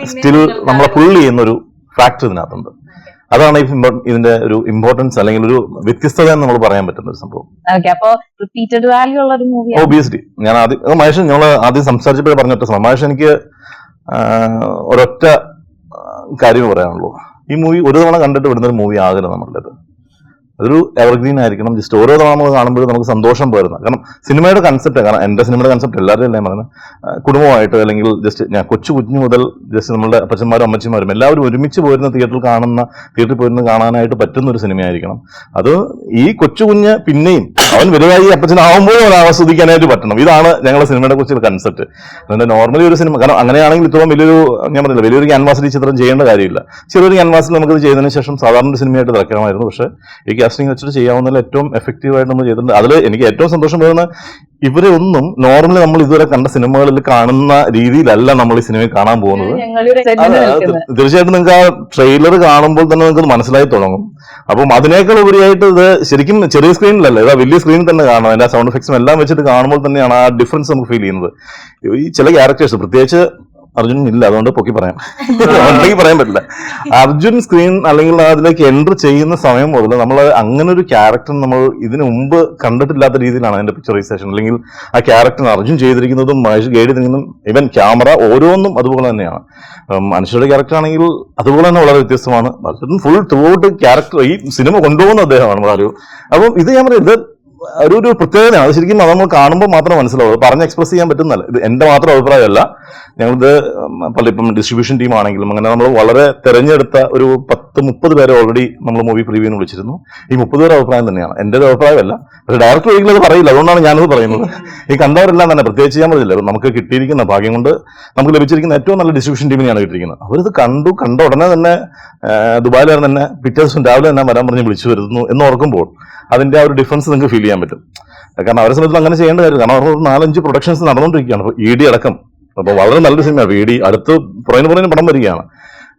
നമ്മളെ പുള്ളി ചെയ്യുന്നൊരു ഫാക്ടർ ഇതിനകത്തുണ്ട്. അതാണ് ഇതിന്റെ ഒരു ഇമ്പോർട്ടൻസ് അല്ലെങ്കിൽ ഒരു വ്യത്യസ്തത എന്ന് നമ്മൾ പറയാൻ പറ്റുന്ന ഒരു സംഭവം. ഒബിയസ്ലി ഞാൻ ആദ്യം മഹേഷ് ഞങ്ങൾ ആദ്യം സംസാരിച്ചപ്പോഴേ പറഞ്ഞിട്ട് സംഭവം, മഹേഷ് എനിക്ക് ഒരൊറ്റ കാര്യം പറയാനുള്ളൂ. ഈ മൂവി ഒരു തവണ കണ്ടിട്ട് വിടുന്ന ഒരു മൂവി ആകരുത് നമ്മളുടേത്. അതൊരു എവർഗ്രീൻ ആയിരിക്കണം. ജസ്റ്റ് ഓരോ തവണ നമ്മൾ കാണുമ്പോഴും നമുക്ക് സന്തോഷം പോരുന്നത്. കാരണം സിനിമയുടെ കൺസെപ്റ്റ്, കാരണം എൻ്റെ സിനിമയുടെ കൺസെപ്റ്റ് എല്ലാവരും അല്ലേ പറയുന്നത്, കുടുംബമായിട്ട് അല്ലെങ്കിൽ ജസ്റ്റ് ഞാൻ കുഞ്ഞു മുതൽ ജസ്റ്റ് നമ്മളുടെ അപ്പച്ചന്മാരും അമ്മച്ചിമാരും എല്ലാവരും ഒരുമിച്ച് പോരുന്ന തിയേറ്ററിൽ പോയിരുന്ന് കാണാനായിട്ട് പറ്റുന്ന ഒരു സിനിമയായിരിക്കണം അത്. ഈ കുഞ്ഞ് പിന്നെയും അവൻ വലുതായി അപ്പച്ചനാവുമ്പോഴും അവൻ ആസ്വദിക്കാനായിട്ട് പറ്റണം. ഇതാണ് ഞങ്ങളുടെ സിനിമയുടെ കുറിച്ചുള്ള കൺസെപ്റ്റ്. അതുകൊണ്ട് നോർമലി ഒരു സിനിമ, കാരണം അങ്ങനെയാണെങ്കിൽ ഇത്രയും ഞാൻ പറഞ്ഞില്ല, വലിയൊരു ക്യാൻവാസിൽ ഈ ചിത്രം ചെയ്യേണ്ട കാര്യമില്ല. ചെറിയൊരു ക്യാൻവാസിൽ നമുക്കത് ചെയ്തതിന് ശേഷം സാധാരണ ഒരു സിനിമയായിട്ട് തിരക്കണമായിരുന്നു. പക്ഷേ ഈ കാസ്റ്റിംഗ് വെച്ചിട്ട് ചെയ്യാവുന്നതിൽ ഏറ്റവും എഫക്റ്റീവായിട്ട് നമ്മൾ ചെയ്തിട്ടുണ്ട്. അതിൽ എനിക്ക് ഏറ്റവും സന്തോഷം വരുന്ന, ഇവരെ ഒന്നും നോർമലി നമ്മൾ ഇതുവരെ കണ്ട സിനിമകളിൽ കാണുന്ന രീതിയിലല്ല നമ്മൾ ഈ സിനിമയിൽ കാണാൻ പോകുന്നത്. തീർച്ചയായിട്ടും നിങ്ങൾക്ക് ആ ട്രെയിലർ കാണുമ്പോൾ തന്നെ നിങ്ങൾക്ക് മനസ്സിലായി തുടങ്ങും. അപ്പം അതിനേക്കാൾ ഉപരിയായിട്ട് ഇത് ശരിക്കും ചെറിയ സ്ക്രീനിലല്ല, ഇതാ വലിയ സ്ക്രീനിൽ തന്നെ കാണാം. അതിന്റെ സൗണ്ട് എഫക്ട്സും എല്ലാം വെച്ചിട്ട് കാണുമ്പോൾ തന്നെയാണ് ആ ഡിഫറൻസ് നമുക്ക് ഫീൽ ചെയ്യുന്നത്. ഈ ചില ക്യാരക്ടേഴ്സ്, പ്രത്യേകിച്ച് അർജുൻ ഇല്ല, അതുകൊണ്ട് പൊക്കി പറയാം, ഉണ്ടെങ്കിൽ പറയാൻ പറ്റില്ല. അർജുൻ സ്ക്രീൻ അല്ലെങ്കിൽ അതിലേക്ക് എൻട്രി ചെയ്യുന്ന സമയം മുതൽ നമ്മൾ അങ്ങനെ ഒരു ക്യാരക്ടർ നമ്മൾ ഇതിനു മുമ്പ് കണ്ടിട്ടില്ലാത്ത രീതിയിലാണ് അതിന്റെ പിക്ചറൈസേഷൻ, അല്ലെങ്കിൽ ആ ക്യാരക്ടർ അർജുൻ ചെയ്തിരിക്കുന്നതും മഹേഷ് ഗൈഡ് ചെയ്തിരിക്കുന്നതും ഇവൻ ക്യാമറ ഓരോന്നും അതുപോലെ തന്നെയാണ്. മനുഷ്യരുടെ ക്യാരക്ടർ ആണെങ്കിൽ അതുപോലെ തന്നെ വളരെ വ്യത്യസ്തമാണ്. ഫുൾ ത്രൂ ഔട്ട് ക്യാരക്ടർ ഈ സിനിമ കൊണ്ടുപോകുന്ന അദ്ദേഹമാണ്. അപ്പം ഇത് ഞാൻ പറയാം, ഇത് ഒരു പ്രത്യേകതയാണ്. അത് ശരിക്കും അത് നമ്മൾ കാണുമ്പോൾ മാത്രം മനസ്സിലാവും. പറഞ്ഞ് എക്സ്പ്രസ് ചെയ്യാൻ പറ്റുന്നല്ല. ഇത് എന്റെ മാത്രം അഭിപ്രായമല്ല. ഞങ്ങളിത് പല ഇപ്പം ഡിസ്ട്രിബ്യൂഷൻ ടീം ആണെങ്കിലും അങ്ങനെ നമ്മൾ വളരെ തെരഞ്ഞെടുത്ത ഒരു 10-30 പേരെ ഓൾറെഡി നമ്മൾ മൂവി പ്രിവ്യൂവിന് വിളിച്ചിരുന്നു. ഈ 30 പേരുടെ അഭിപ്രായം തന്നെയാണ്, എന്റെ ഒരു അഭിപ്രായമല്ല. പക്ഷേ ഡയറക്ടർ ഒരിക്കലും അത് പറയില്ല, അതുകൊണ്ടാണ് ഞാനത് പറയുന്നത്. ഈ കണ്ടവരെല്ലാം തന്നെ പ്രത്യേകിച്ച് ഞാൻ പറഞ്ഞില്ല, നമുക്ക് കിട്ടിയിരിക്കുന്ന ഭാഗ്യം കൊണ്ട് നമുക്ക് ലഭിച്ചിരിക്കുന്ന ഏറ്റവും നല്ല ഡിസ്ട്രിബ്യൂഷൻ ടീമിനെയാണ് കിട്ടിയിരിക്കുന്നത്. അവരിത് കണ്ട ഉടനെ തന്നെ ദുബായിലായിരുന്നു തന്നെ പിറ്റേ ദിവസം രാവിലെ തന്നെ വരാൻ പറഞ്ഞ് വിളിച്ചു വരുന്നു എന്ന് ഓർക്കുമ്പോൾ അതിന്റെ ആ ഒരു ഡിഫറൻസ് നിങ്ങൾക്ക് ഫീൽ ചെയ്യാൻ പറ്റും. കാരണം അവരെ സംബന്ധിച്ച് അങ്ങനെ ചെയ്യേണ്ട കാര്യം, കാരണം അവർ 4-5 പ്രൊഡക്ഷൻസ് നടന്നുകൊണ്ടിരിക്കുകയാണ്. അപ്പോൾ ED അടക്കം, അപ്പോൾ വളരെ നല്ലൊരു സിനിമയാണ്. ED അടുത്ത് പുറകിന് പടം വരികയാണ്.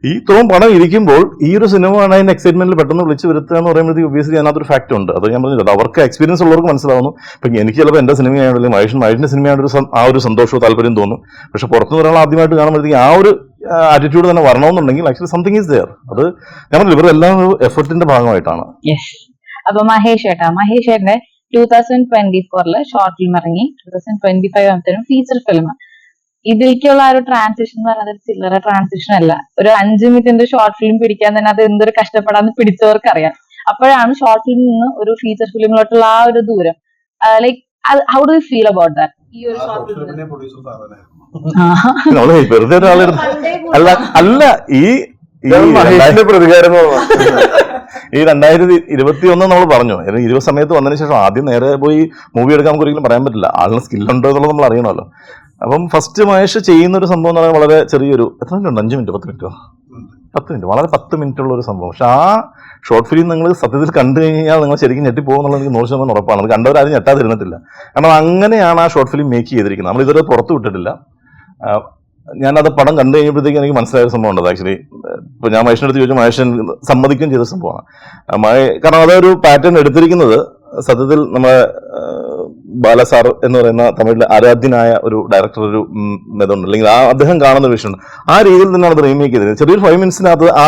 ഈ ഇത്രയും പടം ഇരിക്കുമ്പോൾ ഈ ഒരു സിനിമ ആണ് അതിന്റെ എക്സൈറ്റ്മെന്റിൽ പെട്ടെന്ന് വിളിച്ചു വരുത്തുക എന്ന് പറയുമ്പോഴത്തേക്ക് ഒബ്വിയസ്ലി അതിനകത്തൊരു ഫാക്ട് ഉണ്ട്. അത് ഞാൻ പറഞ്ഞത് അവർക്ക് എക്സ്പീരിയൻസ് ഉള്ളവർക്ക് മനസ്സിലാവുന്നു. ഇപ്പം എനിക്ക് ചിലപ്പോൾ എന്റെ സിനിമയാണെങ്കിലും മഹേഷിന്റെ സിനിമയായിട്ട് ആ ഒരു സന്തോഷവും താല്പര്യം തോന്നും. പക്ഷെ പുറത്തുനിന്ന് ഒരാൾ ആദ്യമായിട്ട് കാണുമ്പോഴത്തേക്ക് ആ ഒരു ആറ്റിറ്റ്യൂഡ് തന്നെ വരണമെന്നുണ്ടെങ്കിൽ ആക്ച്വലി സംതിങ് ഈസ് ദെയർ. അത് ഞാൻ പറഞ്ഞില്ല, ഇവരെല്ലാം ഒരു എഫർട്ടിന്റെ ഭാഗമായിട്ടാണ്. അപ്പൊ മഹേഷ് ഏട്ടന്റെ 2024 ഷോർട്ട് ഫിലിം ഇറങ്ങി. 2025 ആകുമ്പോഴത്തേനും ഫീച്ചർ ഫിലിം. ഇതിലേക്കുള്ള ആ ഒരു ട്രാൻസിഷൻ എന്ന് പറയുന്നത് ചില്ലറ ട്രാൻസിഷൻ അല്ല. ഒരു 5 മിനിറ്റിന്റെ ഷോർട്ട് ഫിലിം പിടിക്കാൻ തന്നെ അത് എന്തൊരു കഷ്ടപ്പെടാന്ന് പിടിച്ചവർക്ക് അറിയാം. അപ്പോഴാണ് ഷോർട്ട് ഫിലിമിൽ നിന്ന് ഒരു ഫീച്ചർ ഫിലിമിലോട്ടുള്ള ആ ഒരു ദൂരം. Like how do you feel about that? ഈ ഒരു ഷോർട്ട് ഫിലിമിനെ വെറുതെ ഒരാളെടുത്ത് അല്ല ഈ പ്രതികാരം ഈ 2021 നമ്മൾ പറഞ്ഞു 20 സമയത്ത് വന്നതിന് ശേഷം ആദ്യം നേരെ പോയി മൂവി എടുക്കാൻ നമുക്ക് ഒരിക്കലും പറയാൻ പറ്റില്ല. ആളിന് സ്കില്ലുണ്ടോ എന്നുള്ളത് നമ്മൾ അറിയണമല്ലോ. അപ്പം ഫസ്റ്റ് മഹേഷ് ചെയ്യുന്ന ഒരു സംഭവം എന്ന് പറയുന്നത് വളരെ ചെറിയൊരു എത്ര മിനിറ്റ് ഉണ്ട്, 5 മിനിറ്റ് 10 മിനിറ്റോ 10 മിനിറ്റ്, വളരെ 10 മിനിറ്റുള്ള ഒരു സംഭവം. പക്ഷെ ആ ഷോർട്ട് ഫിലിം നിങ്ങൾ സത്യത്തിൽ കണ്ടു കഴിഞ്ഞാൽ നിങ്ങൾ ശരിക്കും ഞെട്ടിപ്പോകുന്നുള്ളത് എനിക്ക് 100% ഉറപ്പാണ്. അത് കണ്ടവരാരും ഞെട്ടാതിരുന്നിട്ടില്ല. കാരണം അങ്ങനെയാണ് ആ ഷോർട്ട് ഫിലിം മേക്ക് ചെയ്തിരിക്കുന്നത്. നമ്മൾ ഇതുവരെ പുറത്തു വിട്ടിട്ടില്ല. ഞാനത് പടം കണ്ടു കഴിഞ്ഞപ്പോഴത്തേക്ക് എനിക്ക് മനസ്സിലായ സംഭവം ഉണ്ട്. ആക്ച്വലി ഇപ്പൊ ഞാൻ മഹേഷിന്റെ അടുത്ത് ചോദിച്ചു, മഹേഷൻ സമ്മതിക്കുകയും ചെയ്ത സംഭവമാണ്. കാരണം അതൊരു പാറ്റേൺ എടുത്തിരിക്കുന്നത് സത്യത്തിൽ നമ്മുടെ ബാലസാർ എന്ന് പറയുന്ന തമിഴിലെ ആരാധ്യനായ ഒരു ഡയറക്ടർ ഒരു മെതുണ്ട്, അല്ലെങ്കിൽ ആ അദ്ദേഹം കാണുന്ന ഒരു വിഷയമുണ്ട്. ആ രീതിയിൽ തന്നെയാണ് അത് റീമേക്ക് ചെയ്തത്. ചെറിയൊരു 5 മിനിറ്റ്സിനകത്ത് ആ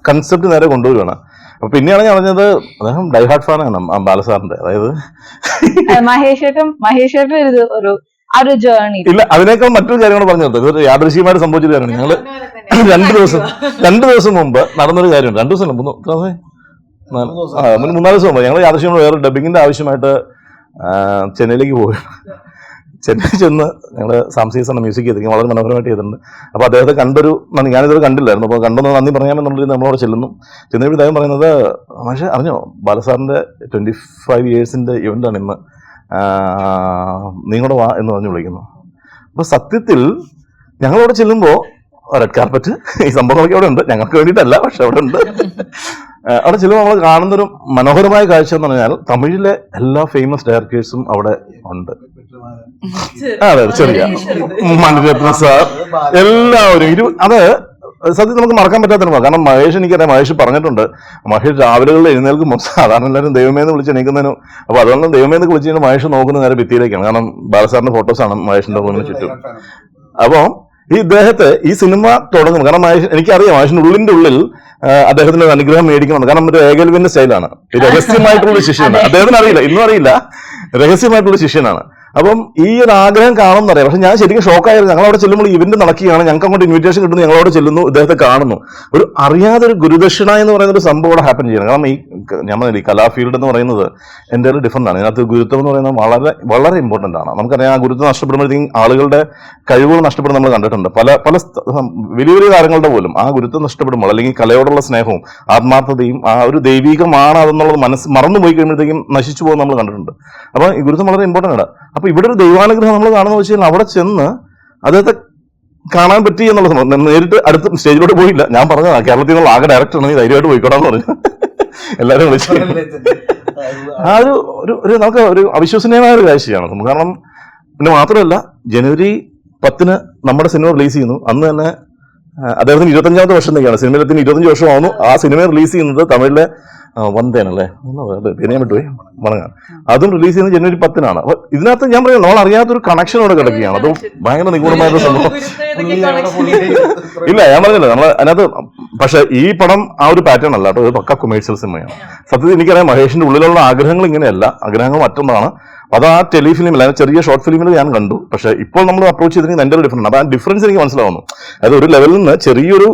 കൺസെപ്റ്റ് നേരെ കൊണ്ടുവരികയാണ്. അപ്പൊ പിന്നെയാണ് ഞാൻ പറഞ്ഞത് അദ്ദേഹം ഡൈഹാർട്ട് ഫാനാണ് ബാലസാറിന്റെ. അതായത് മഹേഷേട്ടൻ ഒരു ജേർണി ഇല്ല, അതിനേക്കാൾ മറ്റൊരു കാര്യങ്ങൾ പറഞ്ഞു കൊടുത്തത് ഇതൊരു യാദൃശ്യമായിട്ട് സംഭവിച്ചൊരു കാര്യമാണ്. ഞങ്ങള് 2 ദിവസം മുമ്പ് നടന്നൊരു കാര്യമുണ്ട്. 2 ദിവസം 3-4 ദിവസം മുമ്പ് ഞങ്ങൾ യാദൃശ്യം വേറെ ഡബിങ്ങിന്റെ ആവശ്യമായിട്ട് ചെന്നൈയിലേക്ക് പോവുകയാണ്. ചെന്നൈ ചെന്ന് ഞങ്ങൾ സാംസീസാണ് മ്യൂസിക് ചെയ്തിരിക്കും, വളരെ മനോഹരമായിട്ട് ചെയ്തിട്ടുണ്ട്. അപ്പോൾ അദ്ദേഹത്തെ കണ്ടൊരു ഞാനിതൊരു കണ്ടില്ലായിരുന്നു. അപ്പോൾ കണ്ടൊന്ന് നന്ദി പറയാമെന്നുള്ളത് നമ്മളവിടെ ചെല്ലുന്നു. ചെന്നൈ അദ്ദേഹം പറയുന്നത്, പക്ഷേ അറിഞ്ഞോ ബാലസാറിന്റെ 25 ഇയേഴ്സിന്റെ ഇവന്റാണ് ഇന്ന്, നിങ്ങളുടെ വാ എന്ന് പറഞ്ഞു വിളിക്കുന്നു. അപ്പൊ സത്യത്തിൽ ഞങ്ങളവിടെ ചെല്ലുമ്പോൾ റെഡ് കാർപ്പറ്റ് ഈ സംഭവങ്ങളൊക്കെ അവിടെ ഉണ്ട്, ഞങ്ങൾക്ക് വേണ്ടിയിട്ടല്ല, പക്ഷെ അവിടെ ഉണ്ട്. അവിടെ ചെല്ലുമ്പോൾ നമ്മൾ കാണുന്നൊരു മനോഹരമായ കാഴ്ച എന്ന് പറഞ്ഞാൽ തമിഴിലെ എല്ലാ ഫേമസ് ഡയറക്ടേഴ്സും അവിടെ ഉണ്ട്. അതെ, ചെറിയ മണിരത്ന സാർ എല്ലാവരും അത് സത്യം നമുക്ക് മറക്കാൻ പറ്റാത്ത. കാരണം മഹേഷ് എനിക്കറിയാം, മഹേഷ് പറഞ്ഞിട്ടുണ്ട്, മഹേഷ് രാവിലെകളിൽ എഴുന്നേൽക്കുമ്പോൾ സാധാരണ എല്ലാവരും ദൈവമേന്ന് വിളിച്ച് എണീക്കുന്നതിനും, അപ്പോൾ അതുകൊണ്ട് ദൈവമേന്ന് വിളിച്ച് കഴിഞ്ഞാൽ മഹേഷ് നോക്കുന്ന നേരെ ഭിത്തിയിലേക്കാണ്. കാരണം ബാലസാറിന്റെ ഫോട്ടോസാണ് മഹേഷിന്റെ റൂമിന് ചുറ്റും. അപ്പോൾ ഈ ഇദ്ദേഹത്തെ ഈ സിനിമ തുടങ്ങും. കാരണം മഹേഷ് എനിക്കറിയാം മഹേഷിന്റെ ഉള്ളിൽ അദ്ദേഹത്തിന്റെ അനുഗ്രഹം മേടിക്കണം. കാരണം ഒരു ഏകൽവിന്റെ സ്റ്റൈലാണ്, രഹസ്യമായിട്ടുള്ള ശിഷ്യനാണ്. അദ്ദേഹത്തിന് അറിയില്ല, ഇന്നും അറിയില്ല, രഹസ്യമായിട്ടുള്ള ശിഷ്യനാണ്. അപ്പം ഈ ഒരു ആഗ്രഹം കാണുമെന്ന് അറിയാം. പക്ഷെ ഞാൻ ശരിക്കും ഷോക്കായിരുന്നു. ഞങ്ങളവിടെ ചെല്ലുമ്പോൾ ഇവന്റ് നടക്കുകയാണ്, ഞങ്ങൾക്ക് അങ്ങോട്ട് ഇൻവിറ്റേഷൻ കിട്ടുന്നു, ഞങ്ങളവിടെ ചെല്ലുന്നു, ഇദ്ദേഹത്തെ കാണുന്നു. ഒരു അറിയാതെ ഒരു ഗുരുദക്ഷിണ എന്ന് പറയുന്ന ഒരു സംഭവം അവിടെ ഹാപ്പൻ ചെയ്യണം. കാരണം ഈ ഞാൻ പറഞ്ഞില്ല, ഈ കലാ ഫീൽഡ് എന്ന് പറയുന്നത് എൻ്റെ ഒരു ഡിഫറൻ്റ് ആണ്. ഇതിനകത്ത് ഗുരുത്വം എന്ന് പറയുന്നത് വളരെ വളരെ ഇമ്പോർട്ടൻ്റ് ആണ്. നമുക്കറിയാം, ആ ഗുരുത്വം നഷ്ടപ്പെടുമ്പോഴത്തേക്കും ആളുകളുടെ കഴിവുകൾ നഷ്ടപ്പെടുന്ന നമ്മൾ കണ്ടിട്ടുണ്ട്. പല വലിയ വലിയ താരങ്ങളുടെ പോലും ആ ഗുരുത്വം നഷ്ടപ്പെടുമ്പോൾ, അല്ലെങ്കിൽ കലയോടുള്ള സ്നേഹവും ആത്മാർത്ഥതയും ആ ഒരു ദൈവികമാണ് അതെന്നുള്ളത് മനസ്സ് മറന്നുപോയി കഴിയുമ്പോഴത്തേക്കും നശിച്ചു പോകുന്നത് നമ്മൾ കണ്ടിട്ടുണ്ട്. അപ്പോൾ ഈ ഗുരുത്വം വളരെ ഇമ്പോർട്ടൻ്റ് ആണ്. അപ്പൊ ഇവിടെ ഒരു ദൈവാനുഗ്രഹം നമ്മൾ കാണുന്ന വെച്ച് കഴിഞ്ഞാൽ അവിടെ ചെന്ന് അദ്ദേഹത്തെ കാണാൻ പറ്റി എന്നുള്ള സംഭവം. നേരിട്ട് അടുത്ത് സ്റ്റേജിലോട്ട് പോയില്ല. ഞാൻ പറഞ്ഞതാണ്, കേരളത്തിൽ നിന്നുള്ള ആകെ ഡയറക്ടറാണ്, നീ ധൈര്യമായിട്ട് പോയിക്കോടാന്ന് പറഞ്ഞു എല്ലാവരും വിളിച്ചു. ആ ഒരു നമുക്ക് ഒരു അവിശ്വസനീയമായ ഒരു കാഴ്ചയാണ്. കാരണം പിന്നെ മാത്രമല്ല, ജനുവരി 10 നമ്മുടെ സിനിമ റിലീസ് ചെയ്യുന്നു. അന്ന് തന്നെ അദ്ദേഹത്തിന് 25ാമത്തെ വർഷം തന്നെയാണ്. സിനിമയിലെത്തിന് 25 വർഷമാവുന്നു. ആ സിനിമ റിലീസ് ചെയ്യുന്നത് തമിഴിലെ വന്തേനല്ലേ, പേര് വിട്ടുപോയി, വണങ്ങാൻ. അതും റിലീസ് ചെയ്യുന്നത് ജനുവരി 10-നാണ്. അപ്പൊ ഇതിനകത്ത് ഞാൻ പറയാം, നമ്മൾ അറിയാത്തൊരു കണക്ഷൻ അവിടെ കിടക്കുകയാണ്. അത് ഭയങ്കര നിഗൂഢമായൊരു സംഭവം. ഇല്ല, ഞാൻ പറഞ്ഞില്ല നമ്മൾ അതിനകത്ത്. പക്ഷെ ഈ പടം ആ ഒരു പാറ്റേൺ അല്ല കേട്ടോ, ഇത് പക്ക കൊമേഴ്സ്യൽ സിനിമയാണ്. സത്യത്തിൽ എനിക്കറിയാം മഹേഷിന്റെ ഉള്ളിലുള്ള ആഗ്രഹങ്ങൾ ഇങ്ങനെയല്ല, ആഗ്രഹങ്ങൾ മറ്റൊന്നാണ്. അത് ആ ടെലിഫിലിമിൽ, ചെറിയ ഷോർട്ട് ഫിലിമിൽ ഞാൻ കണ്ടു. പക്ഷെ ഇപ്പോൾ നമ്മൾ അപ്രോച്ച് ചെയ്തിരിക്കുന്നത് എൻ്റെ ഒരു ഡിഫറൻറ്റ്. അപ്പൊ ആ ഡിഫറൻസ് എനിക്ക് മനസ്സിലാവുന്നു. അതായത് ഒരു ലെവലിൽ നിന്ന് ചെറിയൊരു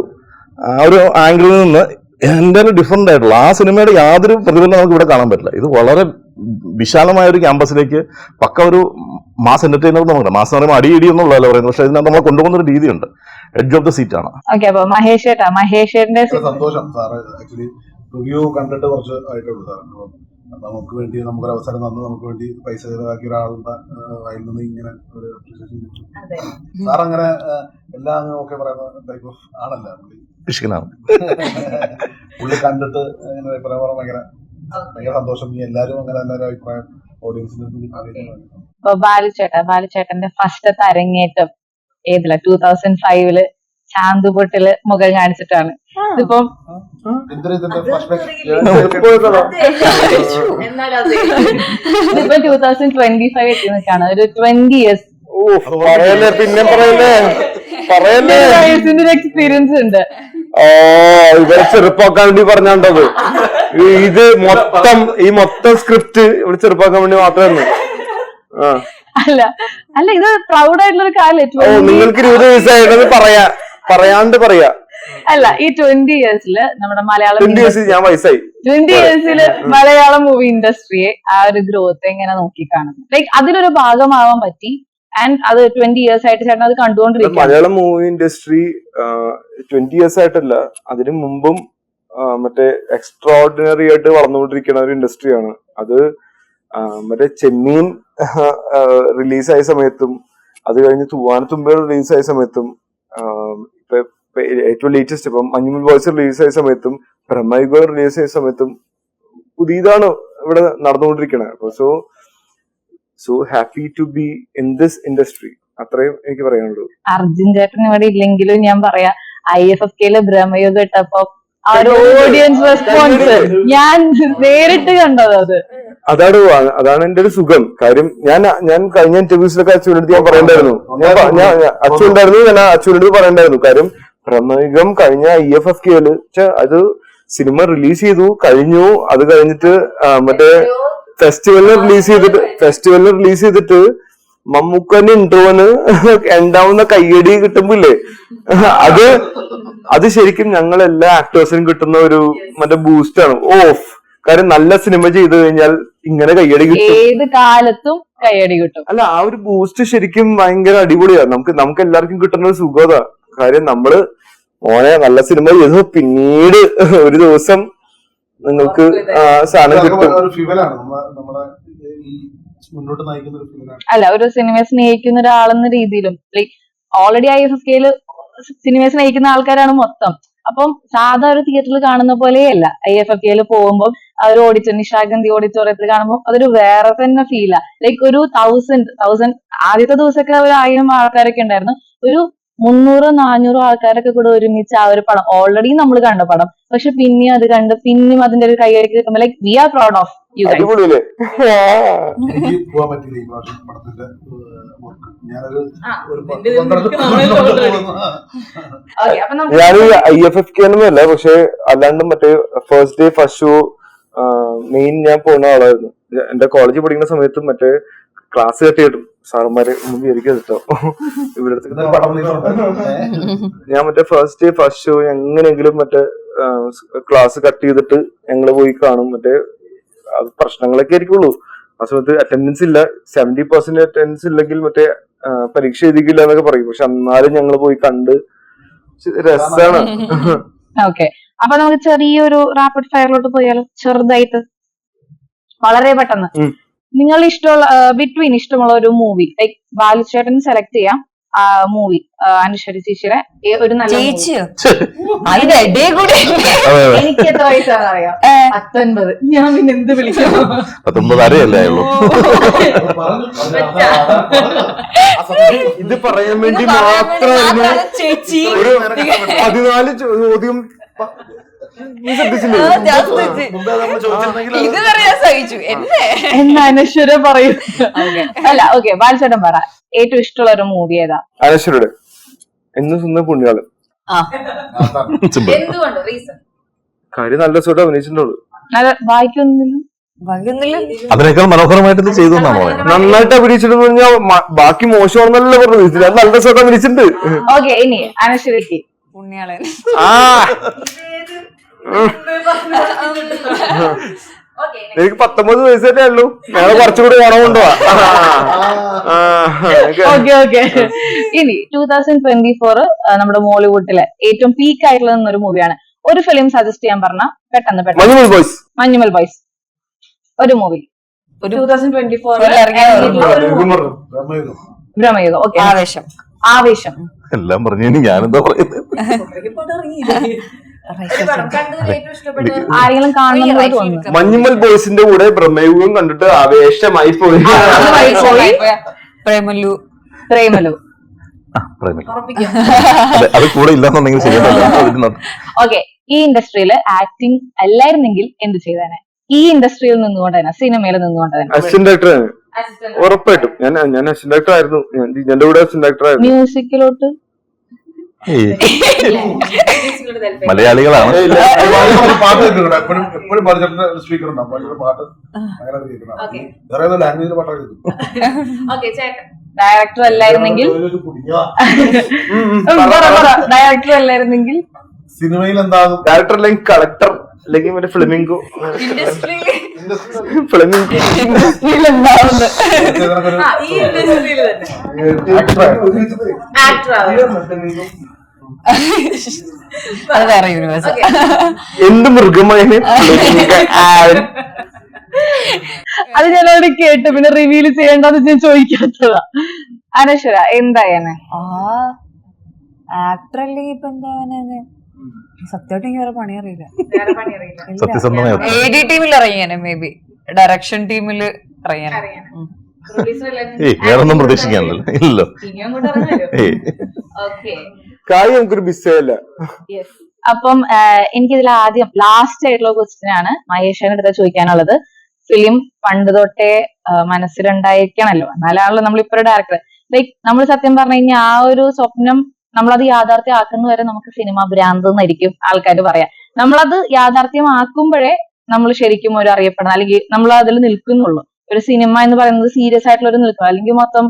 ഒരു ആംഗിളിൽ നിന്ന് എൻ്റെ ഡിഫറെന്റ് ആയിട്ടുള്ള ആ സിനിമയുടെ യാതൊരു പ്രതിഫലനം നമുക്ക് ഇവിടെ കാണാൻ പറ്റില്ല. ഇത് വളരെ വിശാലമായ ഒരു ക്യാമ്പസിലേക്ക് പക്ക ഒരു മാസ് എന്റർടൈനർ നമുക്ക് മാസ് എന്ന് പറയുമ്പോൾ അടിയിടി എന്നുള്ളതല്ല പറയുന്നത്, പക്ഷെ ഇതിനകത്ത് നമ്മളെ കൊണ്ടുപോകുന്ന ഒരു രീതിയുണ്ട്. എഡ്ജ് ഓഫ് ദ സീറ്റ് ആണ്. ഓക്കെ, അപ്പൊ മഹേഷ് ചേട്ടന്റെ സന്തോഷം സാറ്. ആക്ച്വലി റിവ്യൂ കണ്ടിട്ട് കുറച്ച് ആയിട്ടുള്ളൂ സാർ. നമുക്ക് വേണ്ടി നമുക്കൊരു അവസരം തന്നു, നമുക്ക് വേണ്ടി പൈസ ചെലവാക്കിയ ഒരാളുടെ അതിൽ നിന്ന് ഇങ്ങനെ ഒരു അപ്രീസിയേഷൻ കിട്ടും. സാർ അങ്ങനെ എല്ലാം അങ്ങ് ഓക്കെ പറയുന്ന ടൈപ്പ് ഓഫ് ആണല്ല പുള്ളി. ഇഷ്കനാണ്. പുള്ളി കണ്ടിട്ട് അങ്ങനെ അഭിപ്രായം പറയാൻ ഭയങ്കര സന്തോഷം. ഈ എല്ലാവരും അങ്ങനെ എല്ലാവരും അഭിപ്രായം ഓഡിയൻസിന്. ബാലുചേട്ടന്റെ ഫസ്റ്റത്തെ അരങ്ങേറ്റം ഏതില 2005 ചാന്തുപൊട്ടില് മുഖം കാണിച്ചിട്ടാണ്. ഇതിപ്പം ഇതിപ്പോ 2025 എത്തി നിൽക്കാണ്. ഒരു 20 years പിന്നെ പറയല്ലേ എക്സ്പീരിയൻസ് ഉണ്ട്. ഇവരെ ചെറുപ്പാക്കാൻ വേണ്ടി പറഞ്ഞാണ്ടത്. ഇത് മൊത്തം സ്ക്രിപ്റ്റ് ഇവിടെ ചെറുപ്പാക്കാൻ വേണ്ടി മാത്രമായിരുന്നു. അല്ല ഇത് പ്രൗഡ് ആയിട്ടുള്ള ഒരു കാര്യം. നിങ്ങൾക്ക് 20 വയസ്സായിട്ടെന്ന് പറയാണ്ട് പറയാ. അല്ല, ഈ 20 years നമ്മുടെ മലയാളം 20 years ഞാൻ വയസ്സായി. 20 years മലയാളം മൂവി ഇൻഡസ്ട്രിയെ ആ ഒരു ഗ്രോത്ത് എങ്ങനെ നോക്കി കാണുന്നു? ലൈക്ക് അതിലൊരു ഭാഗമാവാൻ പറ്റി. ആൻഡ് അത് 20 years ആയിട്ട് ചേട്ടൻ അത് കണ്ടുകൊണ്ടിരിക്കും. മലയാളം മൂവി ഇൻഡസ്ട്രി 20 years ആയിട്ടല്ല, അതിനു മുമ്പും മറ്റേ എക്സ്ട്രാordinary ആയിട്ട് വളർന്നുകൊണ്ടിരിക്കുന്ന ഒരു ഇൻഡസ്ട്രിയാണ് അത്. മറ്റേ ചെമ്മീൻ റിലീസായ സമയത്തും അത് കഴിഞ്ഞ് തൂവാനത്തുമ്പേ റിലീസായ സമയത്തും ഇപ്പൊ ഏറ്റവും ലേറ്റസ്റ്റ് ഇപ്പം മഞ്ഞുമൽ ബോയ്സ് റിലീസായ സമയത്തും ബ്രഹ്മയുഗം റിലീസായ സമയത്തും പുതിയതാണ് ഇവിടെ നടന്നുകൊണ്ടിരിക്കണേ. അപ്പൊ so happy to be in this industry. അത്രയും എനിക്ക് പറയാനുള്ളൂ. അർജുൻ ചേട്ടൻ ഇവിടെ ഇല്ലെങ്കിലും ഞാൻ പറയാ, IFFK ബ്രഹ്മയുഗം ഇട്ടപ്പോ ആ ഒരു ഓഡിയൻസ് റെസ്പോൺസ് ഞാൻ നേരിട്ട് കണ്ടത്. അതാണ് എന്റെ ഒരു സുഖം. കാര്യം ഞാൻ കഴിഞ്ഞ ഇന്റർവ്യൂസിലൊക്കെ അച്ഛനടുത്ത് ഞാൻ പറയണ്ടായിരുന്നു. ഞാൻ അച്ഛനടുത്ത് പറയണ്ടായിരുന്നു. കാര്യം ബ്രഹ്മയുഗം കഴിഞ്ഞ IFFK അത് സിനിമ റിലീസ് ചെയ്തു കഴിഞ്ഞു. അത് കഴിഞ്ഞിട്ട് മറ്റേ ഫെസ്റ്റിവലിന് റിലീസ് ചെയ്തിട്ട് മമ്മൂക്കന്റെ ഇന്റർവ്യൂന് ഉണ്ടാവുന്ന കയ്യടി കിട്ടുമ്പില്ലേ, അത് ശരിക്കും ഞങ്ങൾ എല്ലാ ആക്ടേഴ്സിനും കിട്ടുന്ന ഒരു മറ്റേ ബൂസ്റ്റ് ആണ്. ഓഫ്. കാര്യം നല്ല സിനിമ ചെയ്തു കഴിഞ്ഞാൽ ഇങ്ങനെ കയ്യടി കിട്ടും. ഏത് കാലത്തും കയ്യടി കിട്ടും. അല്ല, ആ ഒരു ബൂസ്റ്റ് ശരിക്കും ഭയങ്കര അടിപൊളിയാണ്. നമുക്ക് എല്ലാവർക്കും കിട്ടുന്ന ഒരു സുഖത. കാര്യം നമ്മള് മോനെ നല്ല സിനിമ ചെയ്തു, പിന്നീട് ഒരു ദിവസം നിങ്ങൾക്ക് സാധനം കിട്ടും. അല്ല, ഒരു സിനിമയെ സ്നേഹിക്കുന്ന ഒരാളെന്ന രീതിയിലും ലൈക്ക് ഓൾറെഡി IFFK സിനിമയെ സ്നേഹിക്കുന്ന ആൾക്കാരാണ് മൊത്തം. അപ്പം സാധാ ഒരു തിയേറ്ററിൽ കാണുന്ന പോലെയല്ല IFFK പോകുമ്പോൾ ആ ഒരു നിശാഗന്ധി ഓഡിറ്റോറിയത്തിൽ കാണുമ്പോൾ അതൊരു വേറെ തന്നെ ഫീലാ. ലൈക്ക് ഒരു 1000 ആദ്യത്തെ ദിവസമൊക്കെ ഒരു 1000 ആൾക്കാരൊക്കെ ഉണ്ടായിരുന്നു. ഒരു 300-400 ആൾക്കാരൊക്കെ കൂടെ ഒരുമിച്ച് ആ ഒരു പടം ഓൾറെഡി നമ്മൾ കണ്ട പടം, പക്ഷെ പിന്നെ അത് കണ്ട് പിന്നെയും അതിന്റെ ഒരു കൈയടിക്ക് കിട്ടുമ്പോൾ like we R proud of you guys. ഞാൻ IFFK ഒന്നുമല്ല, പക്ഷെ അല്ലാണ്ട് മറ്റേ first day first show main ഞാൻ പോകുന്ന ആളായിരുന്നു. എന്റെ കോളേജിൽ പഠിക്കുന്ന സമയത്തും മറ്റേ ക്ലാസ് കട്ട് ചെയ്തിട്ടും സാറന്മാരെ ഒന്നും വിചാരിക്കാതെ കേട്ടോ. ഇവിടെ ഞാൻ മറ്റേ ഫസ്റ്റ് ഡേ ഫസ്റ്റ് ഷോ എങ്ങനെയെങ്കിലും മറ്റേ ക്ലാസ് കട്ട് ചെയ്തിട്ട് ഞങ്ങള് പോയി കാണും. മറ്റേ പ്രശ്നങ്ങളൊക്കെ ആയിരിക്കുള്ളൂ ആ സമയത്ത്. അറ്റൻഡൻസ് ഇല്ല, 70% അറ്റൻഡൻസ് ഇല്ലെങ്കിൽ മറ്റേ പരീക്ഷ എഴുതിക്കില്ല എന്നൊക്കെ പറയും. പക്ഷെ എന്നാലും ഞങ്ങള് പോയി കണ്ട് രസാണ്. ഓക്കെ, അപ്പൊ നമുക്ക് ചെറിയൊരു റാപ്പിഡ് ഫയറിലോട്ട് പോയാലോ? ചെറുതായിട്ട്, വളരെ പെട്ടെന്ന്. നിങ്ങൾ ഇഷ്ടമുള്ള ബിറ്റ്വീൻ ഇഷ്ടമുള്ള ഒരു മൂവി, ലൈക്ക് ബാലുചേട്ടൻ സെലക്ട് ചെയ്യാം ആ മൂവി, അനുശ്വരി ചേച്ചിയുടെ ഒരു നല്ല എനിക്ക് എത്ര വയസ്സാണെന്ന് അറിയാം? 19. ഞാൻ പിന്നെ എന്ത് വിളിക്കണം? 19 അരയല്ലേ ഉള്ളൂ. ഇത് പറയാൻ വേണ്ടി മാത്രമായിരുന്നു ഒരു 14 ചോദ്യം എന്നാ അനശ്വര പറയൂ. അല്ല, ഓക്കെ, ബാലചേട്ടൻ പറ, ഏറ്റവും ഇഷ്ടമുള്ള ഒരു മൂവി ഏതാ? അനശ്വരയുടെ എന്ന് സ്വന്തം പുണ്യാളൻ. കാര്യം നല്ല സുഖം അഭിനയിച്ചിട്ടുള്ളൂ. വായിക്കൊന്നുമില്ല. അതിനേക്കാൾ മനോഹരമായിട്ട് ചെയ്തു എന്നാണോ? നന്നായിട്ട് അഭിനയിച്ചിട്ട് പറഞ്ഞാൽ ബാക്കി മോശമാണെന്നല്ല പറഞ്ഞത്, നല്ല സുഖം അഭിനയിച്ചിട്ടുണ്ട്. ഓക്കെ, ഇനി അനശ്വരയ്ക്ക് പുണ്യാളൻ. എനിക്ക് 19 വയസ്സ് തന്നെ ഉള്ളൂ. ഞങ്ങള് കുറച്ചുകൂടി ഗുണം കൊണ്ടുപോവാ. ഓക്കെ. ഇനി 2024 നമ്മുടെ മോളിവുഡിലെ ഏറ്റവും പീക്ക് ആയിട്ടുള്ള ഒരു മൂവിയാണ്. ഒരു ഫിലിം സജസ്റ്റ് ചെയ്യാൻ പറഞ്ഞ പെട്ടെന്ന് മഞ്ഞുമൽ ബോയ്സ്. മഞ്ഞുമൽ ബോയ്സ് ഒരു മൂവി. 2024 ബ്രഹ്മയുഗം. ഓക്കെ. ആവേശം എല്ലാം പറഞ്ഞു. ഇനി ഞാനെന്താ പറയുന്നത്? ആരെങ്കിലും കാണണമെന്ന് തോന്നുന്നു. മഞ്ഞുമൽ ബോയ്സിന്റെ കൂടെ ബ്രഹ്മയുഗം കണ്ടിട്ട് ആവേശമായി പോയി. പ്രേമലു. പ്രേമലു. അതെ, അത് കൂടെ ഇല്ലാന്നുണ്ടെങ്കിൽ ശരിയല്ല. ഓക്കെ. ഈ ഇൻഡസ്ട്രിയിൽ ആക്ടിങ് അല്ലായിരുന്നെങ്കിൽ എന്ത് ചെയ്തേനെ? ഈ ഇൻഡസ്ട്രിയിൽ നിന്നുകൊണ്ട് തന്നെ, സിനിമയിൽ നിന്നുകൊണ്ട് തന്നെ. അസിസ്റ്റന്റ് ഡയറക്ടറാണ് ഉറപ്പായിട്ടും. ഞാൻ അസിസ്റ്റന്റ് ഡയറക്ടർ ആയിരുന്നു. എന്റെ കൂടെ അസിസ്റ്റന്റ് ഡയറക്ടർ ആയിരുന്നു. മ്യൂസിക്കിലോട്ട് മലയാളികളാണ്. പാട്ട് കേൾക്കണം. എപ്പോഴും ബഡ്ജറ്റിന്റെ സ്പീക്കർ ഉണ്ടാവും. പാട്ട് അങ്ങനെ കേൾക്കണം. വേറെ ഏതോ ലാംഗ്വേജിൽ പാട്ടാണ് കേൾക്കുന്നത്. ഡയറക്ടർ അല്ലായിരുന്നെങ്കിൽ ഡയറക്ടർ അല്ലായിരുന്നെങ്കിൽ സിനിമയിൽ എന്താകും? ഡയറക്ടർ അല്ലെങ്കിൽ കളക്ടർ അല്ലെങ്കിൽ മറ്റേ ഫ്ലെമിംഗോ. ഫ്ലെമിംഗോ ഇൻഡസ്ട്രിയിൽ എന്താവുന്നത്? അത് വേറെ യൂണിവേഴ്സ്. എന്ത് മൃഗമായതിന് അത് ഞാനവിടെ കേട്ടു. പിന്നെ റിവീൽ ചെയ്യേണ്ടെന്ന് ഞാൻ ചോദിക്കാത്തതാ. അനശ്വര എന്തായാനെ? ആക്ടർ അല്ലെങ്കിൽ ഇപ്പൊ എന്താ സത്യമായിട്ട് എനിക്ക് വേറെ പണി അറിയില്ല. സത്യസന്ധമായി AD ടീമിൽ ഇറങ്ങിയാനെ, മേ ബി ഡയറക്ഷൻ ടീമിൽ ഇറങ്ങിയാനെ. വേറൊന്നും പ്രതീക്ഷിക്കാനല്ലോ. ഇല്ലല്ലോ. കാര്യം നമുക്കൊരു ബിസ്സല്ല. അപ്പം എനിക്കിതിൽ ആദ്യം ലാസ്റ്റ് ആയിട്ടുള്ള ക്വസ്റ്റ്യൻ ആണ് മഹേഷിന്റെ അടുത്ത് ചോദിക്കാനുള്ളത്. ഫിലിം പണ്ട് തൊട്ടേ മനസ്സിലുണ്ടായിരിക്കണല്ലോ, എന്നാലാണല്ലോ നമ്മളിപ്പോ ഒരു ഡയറക്ടർ. ലൈക്ക് നമ്മൾ സത്യം പറഞ്ഞു കഴിഞ്ഞാൽ ആ ഒരു സ്വപ്നം നമ്മളത് യാഥാർത്ഥ്യമാക്കുന്ന വരെ നമുക്ക് സിനിമ ഭ്രാന്ത് എന്നായിരിക്കും ആൾക്കാർ പറയാം. നമ്മളത് യാഥാർത്ഥ്യമാക്കുമ്പോഴേ നമ്മൾ ശരിക്കും ഒരു അറിയപ്പെടണം, അല്ലെങ്കിൽ നമ്മൾ അതിൽ നിൽക്കുന്നുള്ളൂ. ഒരു സിനിമ എന്ന് പറയുന്നത് സീരിയസ് ആയിട്ടുള്ള ഒരു നിൽക്കുക, അല്ലെങ്കിൽ മൊത്തം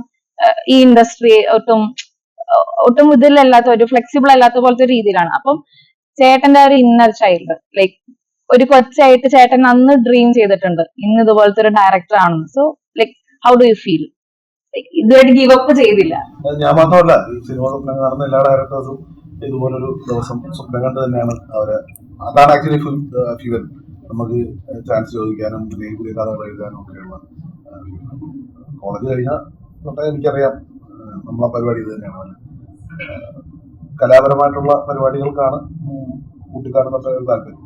ഈ ഇൻഡസ്ട്രി ഒട്ടും ഇതിലല്ലാത്ത, ഒരു ഫ്ലെക്സിബിൾ അല്ലാത്ത പോലത്തെ രീതിയിലാണ്. അപ്പം ചേട്ടന്റെ ഒരു ഇന്നർ ചൈൽഡ്, ലൈക്ക് ഒരു കൊച്ചായിട്ട് ചേട്ടൻ അന്ന് ഡ്രീം ചെയ്തിട്ടുണ്ട് ഇന്ന് ഇതുപോലത്തെ ഒരു ഡയറക്ടർ ആണെന്ന്. So like how do you feel? ഇതുമായിട്ട് ഗീവ് അപ്പ് ചെയ്തില്ല. ഞാൻ മാത്രമല്ല, ഈ സിനിമ സ്വപ്നം കാണുന്ന എല്ലാ ഡയറക്ടേഴ്സും ഇതുപോലൊരു ദിവസം സ്വപ്നം കണ്ട് തന്നെയാണ് അവര്. അതാണ് ആക്ച്വലി ഫ്യൂവൽ. നമുക്ക് ചാൻസ് ചോദിക്കാനും പുതിയ പുതിയ കഥകൾ എഴുതാനും ഒക്കെയുള്ള കോളേജ് കഴിഞ്ഞാൽ തൊട്ടേ എനിക്കറിയാം നമ്മളെ പരിപാടി ഇത് തന്നെയാണ്. കലാപരമായിട്ടുള്ള പരിപാടികൾക്കാണ് കൂട്ടിക്കാട് തൊട്ടേ ഒരു താല്പര്യം.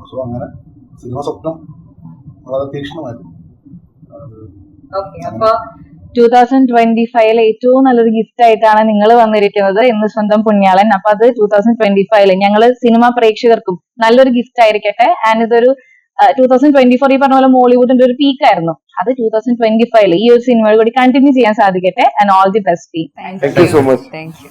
സോ അങ്ങനെ സിനിമ സ്വപ്നം വളരെ തീക്ഷ്ണമായിരുന്നു. അപ്പൊ 2025 ഏറ്റവും നല്ലൊരു ഗിഫ്റ്റ് ആയിട്ടാണ് നിങ്ങൾ വന്നിരിക്കുന്നത് ഇന്ന് സ്വന്തം പുണ്യാളൻ. അപ്പൊ അത് 2025 ഞങ്ങള് സിനിമ പ്രേക്ഷകർക്കും നല്ലൊരു ഗിഫ്റ്റ് ആയിരിക്കട്ടെ. ആൻഡ് ഇതൊരു 2024 ഈ പറഞ്ഞ പോലെ മോളിവുഡിന്റെ ഒരു പീക്ക് ആയിരുന്നു. അത് 2025 ഈ ഒരു സിനിമ കൂടി കണ്ടിന്യൂ ചെയ്യാൻ സാധിക്കട്ടെ. And all the best. Thank you so much. Thank you.